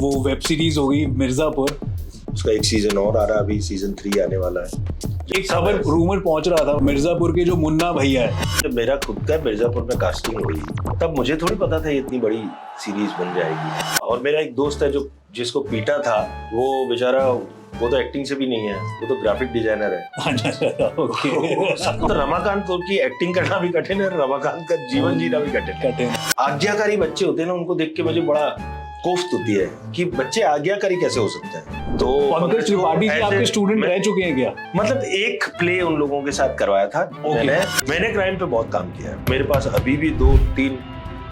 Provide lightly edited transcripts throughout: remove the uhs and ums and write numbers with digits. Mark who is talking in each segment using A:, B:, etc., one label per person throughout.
A: वो web series हो गई मिर्जापुर,
B: उसका एक सीजन और आ रहा है, अभी सीजन 3 आने वाला है।
A: एक खबर रूमर पहुंच रहा था मिर्जापुर के जो मुन्ना भैया है,
B: जब मेरा खुद का मिर्जापुर में कास्टिंग हुई तब मुझे थोड़ी पता था ये इतनी बड़ी सीरीज बन जाएगी। और मेरा एक दोस्त है जो जिसको पीटा था, वो बेचारा, वो तो एक्टिंग से भी नहीं है, वो तो ग्राफिक डिजाइनर है।
A: ओके।
B: तो रमाकांत की एक्टिंग करना भी कठिन है, रमाकांत का जीवन जीना भी कठिन। आज्ञाकारी बच्चे होते हैं ना, उनको देख के मुझे बड़ा कोफ्त होती है कि बच्चे आज्ञाकारी कैसे हो सकते हैं। तो
A: पंकज त्रिपाठी जी आपके स्टूडेंट रह चुके हैं क्या?
B: मतलब एक प्ले उन लोगों के साथ करवाया था। मैंने क्राइम पे बहुत काम किया है। मेरे पास अभी भी 2-3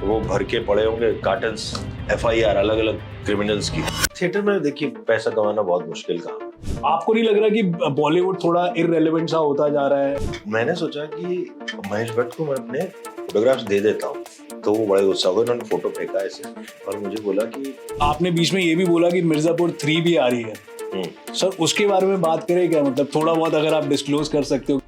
B: वो भर के पड़े होंगे कार्टन्स, FIR अलग अलग क्रिमिनल्स की। थिएटर में देखिए पैसा कमाना बहुत मुश्किल काम है।
A: आपको नहीं लग रहा कि बॉलीवुड थोड़ा इररिलेवेंट सा होता जा रहा है?
B: मैंने सोचा कि महेश भट्ट को मैं अपने फोटोग्राफ्स दे देता हूँ, तो वो बड़े गुस्सा हुए, उन्होंने फोटो फेंका ऐसे और मुझे बोला कि
A: आपने बीच में ये भी बोला कि मिर्जापुर 3 भी आ रही है। सर उसके बारे में बात करें क्या, मतलब थोड़ा बहुत अगर आप डिस्क्लोज कर सकते हो।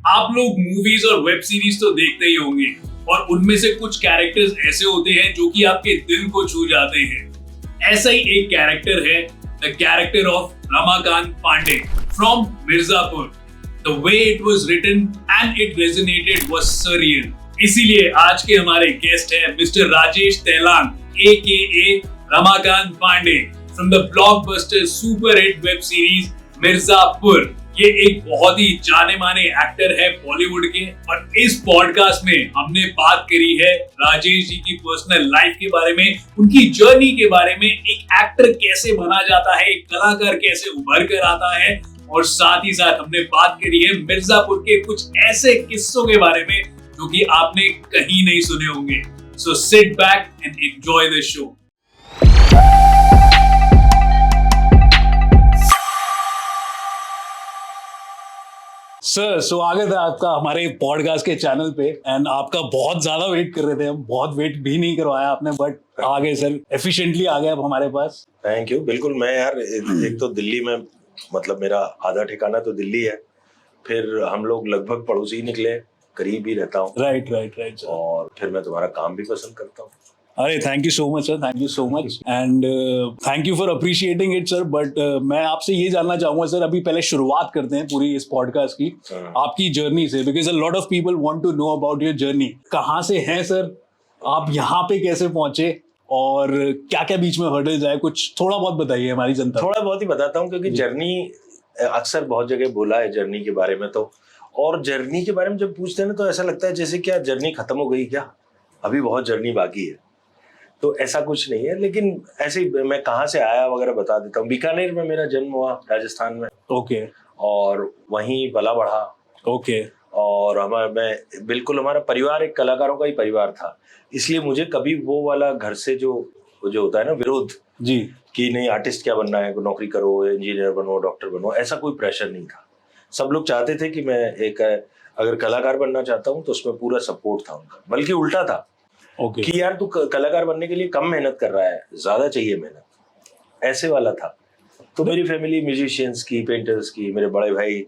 C: आप लोग मूवीज और वेब सीरीज तो देखते ही होंगे और उनमें से कुछ कैरेक्टर्स ऐसे होते हैं जो कि आपके दिल को छू जाते हैं। ऐसा ही एक कैरेक्टर है the character of Ramakant Pandey from Mirzapur. The way it was written and it resonated was surreal. इसीलिए आज के हमारे गेस्ट हैं mister Rajesh Telang AKA Ramakant Pandey from the blockbuster super hit web series Mirzapur. ये एक बहुत ही जाने माने एक्टर है बॉलीवुड के, और इस पॉडकास्ट में हमने बात करी है राजेश जी की पर्सनल लाइफ के बारे में, उनकी जर्नी के बारे में, एक एक्टर कैसे बना जाता है, एक कलाकार कैसे उभर कर आता है, और साथ ही साथ हमने बात करी है मिर्जापुर के कुछ ऐसे किस्सों के बारे में जो कि आपने कहीं नहीं सुने होंगे। So sit back and enjoy the show.
A: Sir स्वागत है आपका हमारे पॉडकास्ट के चैनल पे। एंड आपका बहुत ज्यादा वेट कर रहे थे हम, बहुत वेट भी नहीं करवाया आपने, बट आ गए सर, एफिशिएंटली आ गए अब हमारे पास।
B: Thank you. बिल्कुल, मैं यार एक तो दिल्ली में, मतलब मेरा आधा ठिकाना तो दिल्ली है, फिर हम लोग लगभग पड़ोसी ही निकले, करीब ही रहता हूँ।
A: राइट
B: और फिर मैं तुम्हारा काम भी पसंद करता हूँ।
A: अरे thank you so much sir, thank you so much and thank you for appreciating it sir. But मैं आपसे ये जानना चाहूंगा सर, अभी पहले शुरुआत करते हैं पूरी इस पॉडकास्ट की आपकी जर्नी से, because a lot of people want to know about your journey. कहाँ से हैं सर आप, यहाँ पे कैसे पहुंचे, और क्या क्या बीच में हर्डल्स आए, कुछ थोड़ा बहुत बताइए हमारी जनता।
B: थोड़ा बहुत ही बताता हूँ, क्योंकि जर्नी अक्सर बहुत जगह बोला है जर्नी के बारे में, तो और जर्नी के बारे में जब पूछते हैं ना तो ऐसा लगता है जैसे क्या जर्नी खत्म हो गई क्या, अभी बहुत जर्नी बाकी है। तो ऐसा कुछ नहीं है, लेकिन ऐसे ही मैं कहाँ से आया वगैरह बता देता हूँ। बीकानेर में मेरा जन्म हुआ, राजस्थान में।
A: ओके।
B: और वहीं पला बढ़ा।
A: ओके।
B: और हमारा परिवार एक कलाकारों का ही परिवार था, इसलिए मुझे कभी वो वाला घर से जो होता है ना विरोध
A: जी
B: कि नहीं आर्टिस्ट क्या बनना है, नौकरी करो, इंजीनियर बनो, डॉक्टर बनो, ऐसा कोई प्रेशर नहीं था। सब लोग चाहते थे कि मैं एक अगर कलाकार बनना चाहता हूँ तो उसमें पूरा सपोर्ट था उनका, बल्कि उल्टा था।
A: ओके।
B: कि यार तू कलाकार बनने के लिए कम मेहनत कर रहा है, ज्यादा चाहिए मेहनत, ऐसे वाला था। तो मेरी फैमिली म्यूजिशियंस की, पेंटर्स की, मेरे बड़े भाई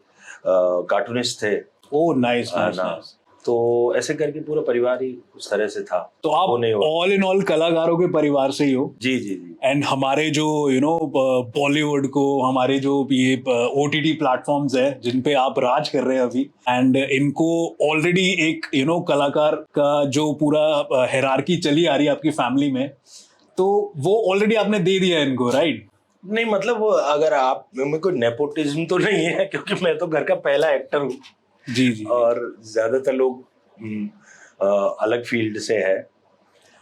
B: कार्टूनिस्ट थे।
A: Oh nice nice.
B: तो ऐसे करके पूरा परिवार ही उस तरह से था।
A: तो आप ऑल इन ऑल कलाकारों के परिवार से ही हो?
B: जी जी जी।
A: एंड हमारे जो बॉलीवुड को, हमारे जो ये OTT प्लेटफॉर्म्स है जिन पे आप राज कर रहे हैं अभी, एंड इनको ऑलरेडी एक कलाकार का जो पूरा हायरार्की चली आ रही है आपकी फैमिली में, तो वो ऑलरेडी आपने दे दिया है इनको, राइट?
B: नहीं मतलब वो अगर आप, मेरे को नेपोटिज्म तो नहीं है, क्योंकि मैं तो घर का पहला एक्टर हूँ।
A: जी।
B: और ज्यादातर लोग अलग फील्ड से है,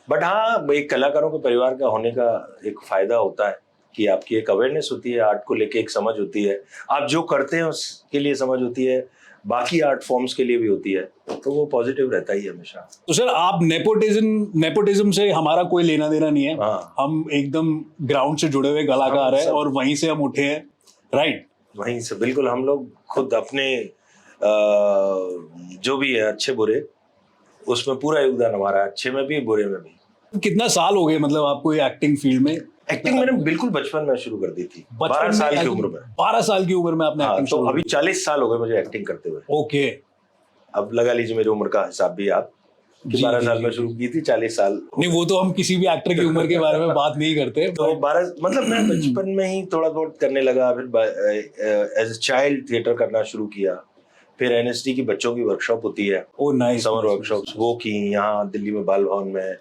B: बट हाँ एक कलाकारों के परिवार का होने का एक फायदा होता है कि आपकी एक अवेयरनेस होती है, आर्ट को लेके एक समझ होती है, आप जो करते हैं उसके लिए समझ होती है, बाकी आर्ट फॉर्म्स के लिए भी होती है, तो वो पॉजिटिव रहता ही हमेशा।
A: तो सर आप नेपोटिज्म से हमारा कोई लेना देना नहीं है।
B: हाँ।
A: हम एकदम ग्राउंड से जुड़े हुए कलाकार हैं और वहीं से हम उठे हैं, राइट?
B: वहीं से बिल्कुल, हम लोग खुद अपने जो भी है अच्छे बुरे उसमें पूरा योगदान हमारा, अच्छे में भी बुरे में भी।
A: कितना साल हो गए मतलब आपको ये एक्टिंग फील्ड में?
B: एक्टिंग मैंने बिल्कुल बचपन में शुरू कर दी थी, 12 साल की उम्र में।
A: 12 साल की उम्र में आपने एक्टिंग
B: तो अभी 40 साल हो गए मुझे एक्टिंग करते हुए।
A: ओके।
B: अब लगा लीजिए मेरी उम्र का हिसाब भी आप, कि
A: जी,
B: 12
A: जी,
B: साल
A: जी,
B: में
A: जी।
B: शुरू की थी, 40 साल।
A: नहीं, वो तो हम किसी भी एक्टर की उम्र के बारे में बात नहीं करते।
B: तो 12 मतलब मैं बचपन में ही थोड़ा बहुत करने लगा, फिर एज अ चाइल्ड थिएटर करना शुरू किया। फिर एनएसडी की बच्चों की वर्कशॉप होती है,
A: ओ नाइस,
B: समर वर्कशॉप्स, वो की यहाँ दिल्ली में बाल भवन में,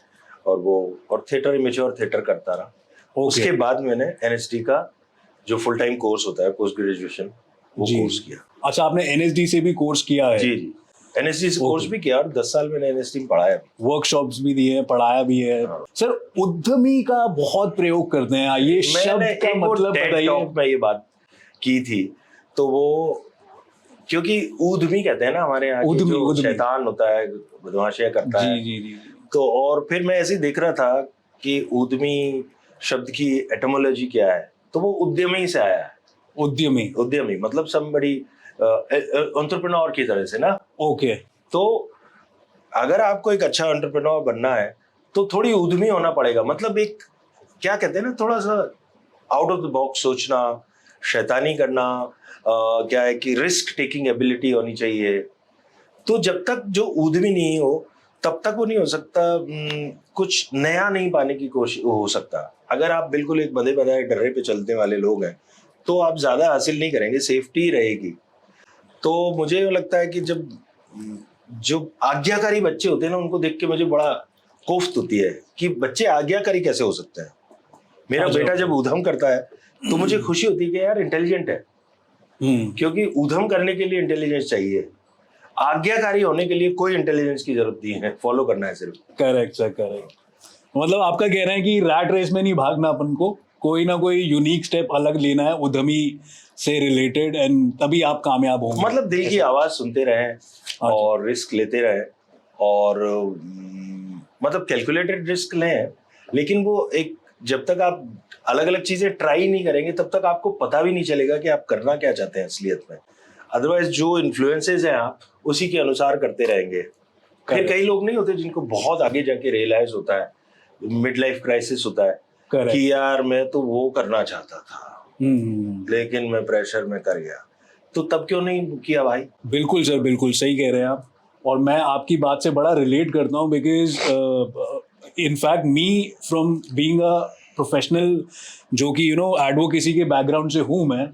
B: और थिएटर, इमेच्योर थिएटर करता रहा। उसके बाद मैंने एनएसडी का जो फुल टाइम कोर्स होता है, पोस्ट ग्रेजुएशन, वो
A: जी।
B: कोर्स किया।
A: अच्छा, आपने एनएसडी से भी कोर्स किया है?
B: जी जी, एनएसडी से कोर्स भी किया, और 10 साल मैंने एनएसडी में पढ़ाया भी।
A: वर्कशॉप्स भी दिए हैं, पढ़ाया भी है।
B: हाँ।
A: सर, उद्यमी का बहुत प्रयोग करते हैं, ये शब्द
B: मैंने
A: का
B: एक वो
A: मतलब
B: TED
A: बताइए।
B: टॉक में ये बात की थी, तो वो क्योंकि ऊधमी कहते हैं ना हमारे यहाँ,
A: ऊधमी,
B: जो
A: ऊधमी।
B: शैतान होता है, बदमाशियां करता है।
A: जी जी जी।
B: तो और फिर मैं ऐसे ही देख रहा था कि ऊधमी शब्द की एटमोलॉजी क्या है, तो वो उद्यमी से आया है।
A: उद्यमी,
B: उद्यमी मतलब somebody एंटरप्रेन्योर की तरह से ना।
A: ओके।
B: तो अगर आपको एक अच्छा एंटरप्रेन्योर बनना है तो थोड़ी उद्यमी होना पड़ेगा, मतलब एक क्या कहते हैं ना, थोड़ा सा आउट ऑफ द बॉक्स सोचना, शैतानी करना, क्या है कि रिस्क टेकिंग एबिलिटी होनी चाहिए। तो जब तक जो उद्यमी नहीं हो तब तक वो नहीं हो सकता, कुछ नया नहीं पाने की कोशिश हो सकता। अगर आप बिल्कुल एक बंधे बनाए डर्रे पे चलने वाले लोग हैं तो आप ज्यादा हासिल नहीं करेंगे, सेफ्टी रहेगी। तो मुझे लगता है कि जब जो आज्ञाकारी बच्चे होते हैं ना, उनको देख के मुझे बड़ा कोफ्त होती है कि बच्चे आज्ञाकारी कैसे हो सकते हैं। मेरा बेटा जब उधम करता है तो मुझे खुशी होती है कि यार इंटेलिजेंट है, क्योंकि उधम करने के लिए इंटेलिजेंस चाहिए, आज्ञाकारी होने के लिए कोई इंटेलिजेंस की जरूरत नहीं है, फॉलो करना है सिर्फ।
A: Correct sir, correct. मतलब आपका कहना है कि रैट रेस में नहीं भागना, अपन को कोई ना कोई यूनिक स्टेप अलग लेना है उद्यमी से रिलेटेड, एंड तभी आप कामयाब होंगे।
B: मतलब दिल की आवाज सुनते रहें और रिस्क लेते रहें, और मतलब कैलकुलेटेड रिस्क लें, लेकिन वो एक जब तक आप अलग अलग चीजें ट्राई नहीं करेंगे तब तक आपको पता भी नहीं चलेगा कि आप करना क्या चाहते हैं असलियत में। अदरवाइज जो इन्फ्लुएंसेस हैं आप उसी के अनुसार करते रहेंगे। फिर कई लोग नहीं होते जिनको बहुत आगे जाके रियलाइज होता है, मिड लाइफ क्राइसिस होता है कि यार मैं तो वो करना चाहता था लेकिन मैं प्रेशर में कर गया, तो तब क्यों नहीं किया भाई।
A: बिल्कुल सर, बिल्कुल सही कह रहे हैं आप, और मैं आपकी बात से बड़ा रिलेट करता हूँ, because in fact me from being a professional, जो कि एडवोकेसी के बैकग्राउंड से हूँ मैं,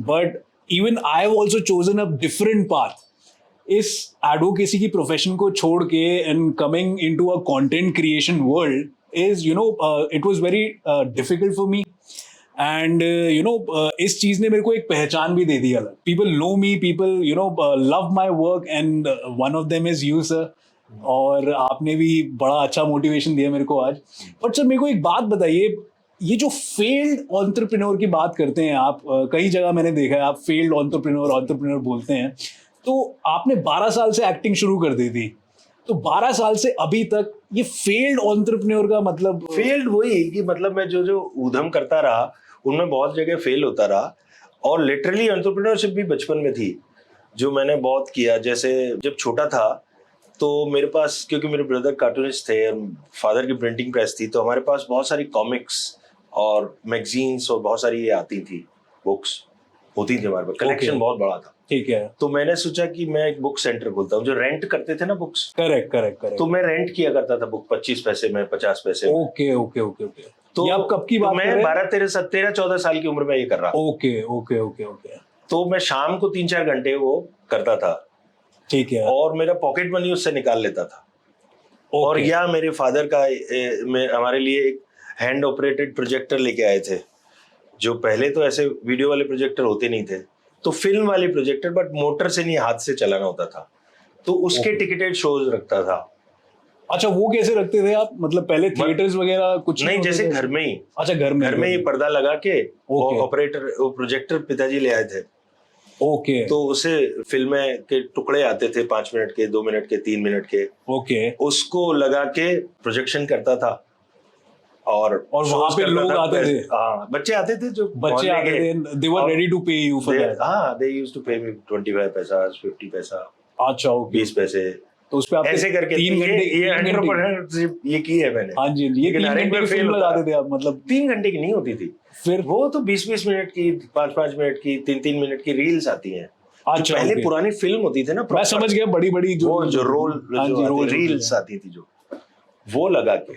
A: but even I have also chosen a different path. इस एडवोकेसी की प्रोफेशन को छोड़ के and coming into a content creation world is it was very difficult for me, and इस चीज ने मेरे को एक पहचान भी दे दी अलग। People know me, people love my work, and one of them is you sir. और आपने भी बड़ा अच्छा मोटिवेशन दिया मेरे को आज। बट सर, मेरे को एक बात बताइए, ये जो फेल्ड एंटरप्रेन्योर की बात करते हैं आप, कई जगह मैंने देखा है आप फेल्ड एंटरप्रेन्योर बोलते हैं, तो आपने 12 साल से एक्टिंग शुरू कर दी थी, तो 12 साल से अभी तक ये फेल्ड एंटरप्रेन्योर का मतलब?
B: फेल्ड वही कि मतलब मैं जो उधम करता रहा उनमें बहुत जगह फेल होता रहा, और लिटरली एंटरप्रेन्योरशिप भी बचपन में थी जो मैंने बहुत किया। जैसे जब छोटा था तो मेरे पास, क्योंकि मेरे ब्रदर कार्टूनिस्ट थे और फादर की प्रिंटिंग प्रेस थी, तो हमारे पास बहुत सारी कॉमिक्स और मैगजीन्स और बहुत सारी ये आती थी, बुक्स होती थी हमारे पास, कलेक्शन बहुत बड़ा था।
A: ठीक है।
B: तो मैंने सोचा कि मैं एक बुक सेंटर खोलता हूँ, जो रेंट करते थे ना बुक्स।
A: करेक्ट।
B: तो मैं रेंट किया करता था बुक 25 पैसे में, 50 पैसे में।
A: ओके।
B: तो
A: ये आप कब की बात कर रहे हैं?
B: 13-14 साल की उम्र में ये कर रहा।
A: ओके।
B: तो मैं शाम को 3-4 घंटे वो करता था,
A: ठीक है,
B: और मेरा पॉकेट मनी उससे निकाल लेता था। और या मेरे फादर का हमारे लिए एक हैंड ऑपरेटेड प्रोजेक्टर लेके आए थे, जो पहले तो ऐसे वीडियो वाले प्रोजेक्टर होते नहीं थे, तो फिल्म वाले प्रोजेक्टर, बट मोटर से नहीं, हाथ से चलाना होता था। तो उसके टिकटेड शोज रखता था।
A: अच्छा, वो कैसे रखते थे आप? मतलब पहले थिएटर्स वगैरह कुछ
B: नहीं, जैसे घर में ही।
A: अच्छा, घर में
B: ही पर्दा लगा के ऑपरेटर, प्रोजेक्टर पिताजी ले आए थे।
A: ओके।
B: तो उसे फिल्में के टुकड़े आते थे, 5 मिनट के, 2 मिनट के, 3 मिनट के।
A: ओके।
B: उसको लगा के प्रोजेक्शन करता था, और
A: वहां पे लोग आते थे।
B: हाँ, बच्चे आते थे, जो
A: बच्चे आते थे, they were ready to pay you for that।
B: हाँ, they used to pay me 25 पैसा, 50 पैसा,
A: अच्छा,
B: 20 पैसे।
A: तो उस पे आप
B: ऐसे करके
A: 3 घंटे
B: ये एंटरप्रेन्योरशिप ये की है मैंने।
A: हाँ जी, ये 3 घंटे की फिल्म लगाते थे आप? मतलब
B: 3 घंटे की नहीं होती थी,
A: फिर
B: वो तो 20-20 मिनट की, 5-5 मिनट की, 3-3 मिनट की रील्स आती हैं,
A: अच्छा,
B: पहले
A: okay.
B: पुरानी फिल्म होती थी ना,
A: मैं समझ गया, बड़ी बड़ी
B: वो जो रोल
A: हाँ जी, रोल
B: रील्स आती थी जो, वो लगा के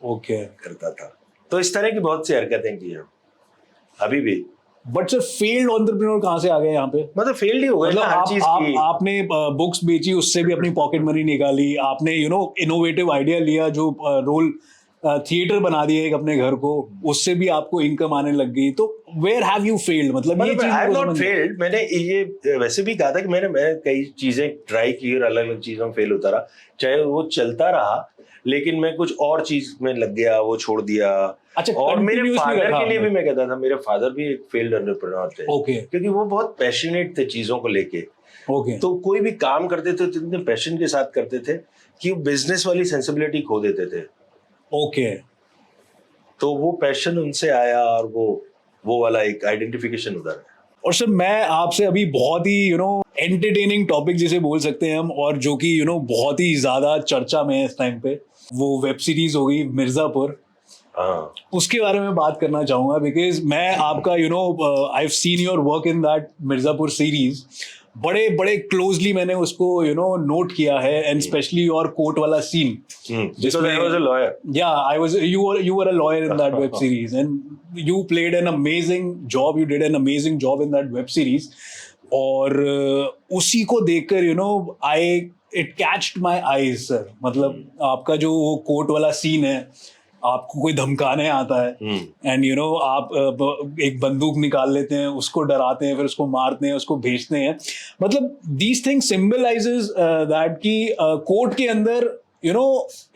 A: ओके।
B: करता था। तो इस तरह की बहुत सी हरकतें की हैं अभी भी।
A: बट सर फेल्ड एंटरप्रेन्योर कहाँ से आ गए यहाँ पे?
B: मतलब फेल्ड ही हो गए
A: मतलब
B: ना हर चीज की।
A: आपने बुक्स बेची, उससे भी अपनी पॉकेट मनी निकाली, आपने इनोवेटिव आइडिया लिया, जो रोल थिएटर बना दिया एक अपने घर को, उससे भी आपको इनकम आने लग गई। तो वेयर हैव यू फेल्ड? मतलब ये चीज
B: आई हैव
A: मुझको
B: नॉट
A: समझ नहीं।
B: फेल्ड। मैंने ये वैसे भी कहा था कि मैं कई चीजें ट्राई की और अलग अलग चीजों में फेल होता रहा, चाहे वो चलता रहा, लेकिन मैं कुछ और चीज में लग गया, वो छोड़ दिया।
A: अच्छा,
B: और मेरे
A: continuously
B: फादर
A: रखा
B: के लिए
A: आपने।
B: भी मैं कहता था, मेरे फादर भी एक फेल्ड एंटरप्रेन्योर थे।
A: ओके
B: क्योंकि वो बहुत पैशनेट थे चीजों को लेके।
A: ओके
B: तो कोई भी काम करते थे तो इतने पैशन के साथ करते थे कि बिजनेस वाली सेंसिबिलिटी खो देते थे।
A: ओके।
B: तो वो पैशन उनसे आया और वो वाला एक आइडेंटिफिकेशन उधर है।
A: और सर मैं आपसे अभी बहुत ही एंटरटेनिंग टॉपिक जिसे बोल सकते हैं हम, और जो कि बहुत ही ज्यादा चर्चा में है इस टाइम पे, वो वेब सीरीज हो गई मिर्जापुर।
B: हाँ,
A: उसके बारे में बात करना चाहूंगा, बिकॉज मैं आपका I have seen your work in that Mirzapur series. बड़े बड़े क्लोजली मैंने उसको नोट किया है, एंड स्पेशली योर कोर्ट वाला scene
B: because I was a lawyer.
A: you were a lawyer in that web series, and you played an amazing job, you did an amazing job in that web series. और उसी को देखकर it catched my eyes sir. मतलब आपका जो वो court वाला scene है, आपको कोई धमकाने आता है एंड आप एक बंदूक निकाल लेते हैं, उसको डराते हैं, फिर उसको मारते हैं, उसको भेजते हैं। मतलब दीज थिंग सिंबलाइजेस दैट कि कोर्ट के अंदर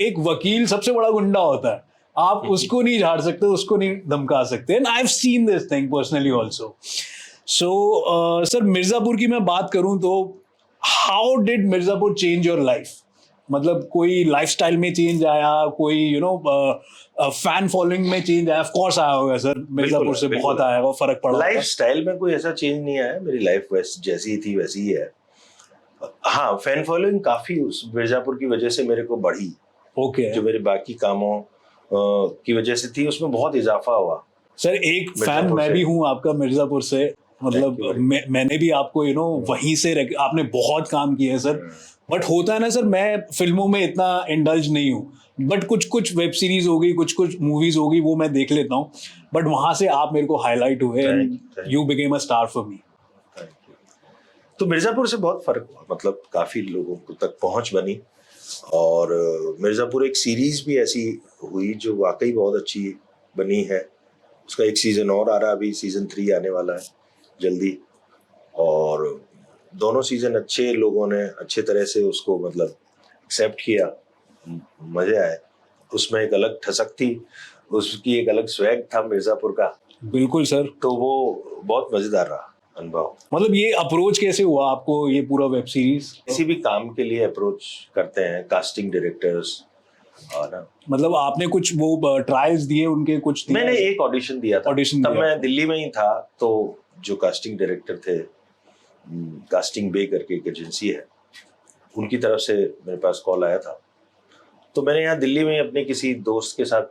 A: एक वकील सबसे बड़ा गुंडा होता है, आप उसको नहीं झाड़ सकते, उसको नहीं धमका सकते। And I have seen this thing personally also. So sir Mirzapur की मैं बात करूं तो how did Mirzapur change your life? मतलब कोई लाइफस्टाइल में चेंज आया, कोई फैन फॉलोइंग में चेंज आया? ऑफ कोर्स आया होगा सर, मिर्जापुर से बहुत आया होगा, फर्क पड़ा।
B: लाइफस्टाइल में कोई ऐसा चेंज नहीं आया, मेरी लाइफ जैसी थी वैसी ही है। हाँ, फैन फॉलोइंग काफी उस मिर्जापुर की वजह से मेरे को बढ़ी।
A: ओके।
B: जो मेरे बाकी कामों की वजह से थी, उसमें बहुत इजाफा हुआ।
A: सर एक फैन मैं भी हूँ आपका मिर्जापुर से। मतलब मैंने भी आपको वहीं से आपने बहुत काम किया है सर। बट होता है ना सर, मैं फिल्मों में इतना इंडल्ज नहीं हूँ, बट कुछ वेब सीरीज हो गई, कुछ मूवीज हो गई, वो मैं देख लेता हूँ। बट वहां से आप मेरे को हाईलाइट हुए and you became a star for me.
B: तो मिर्जापुर से बहुत फर्क हुआ, मतलब काफी लोगों को तक पहुंच बनी। और मिर्जापुर एक सीरीज भी ऐसी हुई जो वाकई बहुत अच्छी बनी है। उसका एक सीजन और आ रहा है, अभी सीजन 3 आने वाला है जल्दी। और दोनों सीजन अच्छे, लोगों ने अच्छे तरह से उसको मतलब एक्सेप्ट किया, मजे आए। उसमें एक अलग ठसक थी, उसकी एक अलग स्वैग था मिर्जापुर का।
A: बिल्कुल सर।
B: तो वो बहुत मजेदार रहा अनुभव।
A: मतलब ये अप्रोच कैसे हुआ आपको, ये पूरा वेब सीरीज?
B: किसी भी काम के लिए अप्रोच करते हैं कास्टिंग डायरेक्टर्स, ना
A: मतलब आपने कुछ वो ट्रायल्स दिए उनके? कुछ दिए?
B: मैंने एक ऑडिशन दिया था, तब मैं दिल्ली में ही था। तो जो कास्टिंग डायरेक्टर थे, कास्टिंग बे करके एक एजेंसी है, उनकी तरफ से मेरे पास कॉल आया था। तो मैंने यहाँ दिल्ली में अपने किसी दोस्त के साथ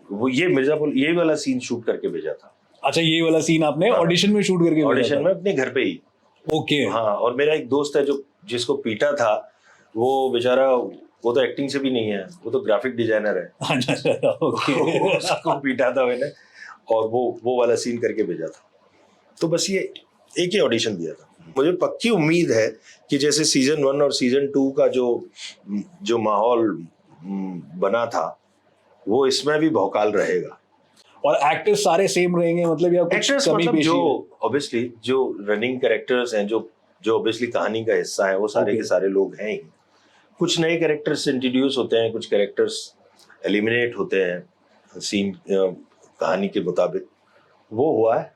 B: वो ये मिर्जापुर ये वाला सीन शूट करके भेजा था।
A: अच्छा, ये वाला सीन आपने ऑडिशन में शूट करके?
B: ऑडिशन में अपने घर पे ही।
A: ओके।
B: हाँ, और मेरा एक दोस्त है जो जिसको पीटा था, वो बेचारा, वो तो एक्टिंग से भी नहीं है, वो तो ग्राफिक डिजाइनर है।
A: अच्छा, ओके।
B: उसको पीटा था मैंने, और वो वाला सीन करके भेजा था। तो बस ये एक ही ऑडिशन दिया था। मुझे पक्की उम्मीद है कि जैसे सीजन 1 और सीजन 2 का जो माहौल बना था, वो इसमें भी भौकाल रहेगा।
A: और एक्टर्स सारे सेम रहेंगे मतलब, या कुछ
B: एक्टर्स
A: कमी
B: मतलब
A: पेशी?
B: जो ऑब्वियसली जो रनिंग कैरेक्टर्स हैं, जो ऑब्वियसली कहानी का हिस्सा है, वो सारे के सारे लोग हैं ही। कुछ नए कैरेक्टर्स इंट्रोड्यूस होते हैं, कुछ कैरेक्टर्स एलिमिनेट होते हैं सीन कहानी के मुताबिक। वो हुआ है।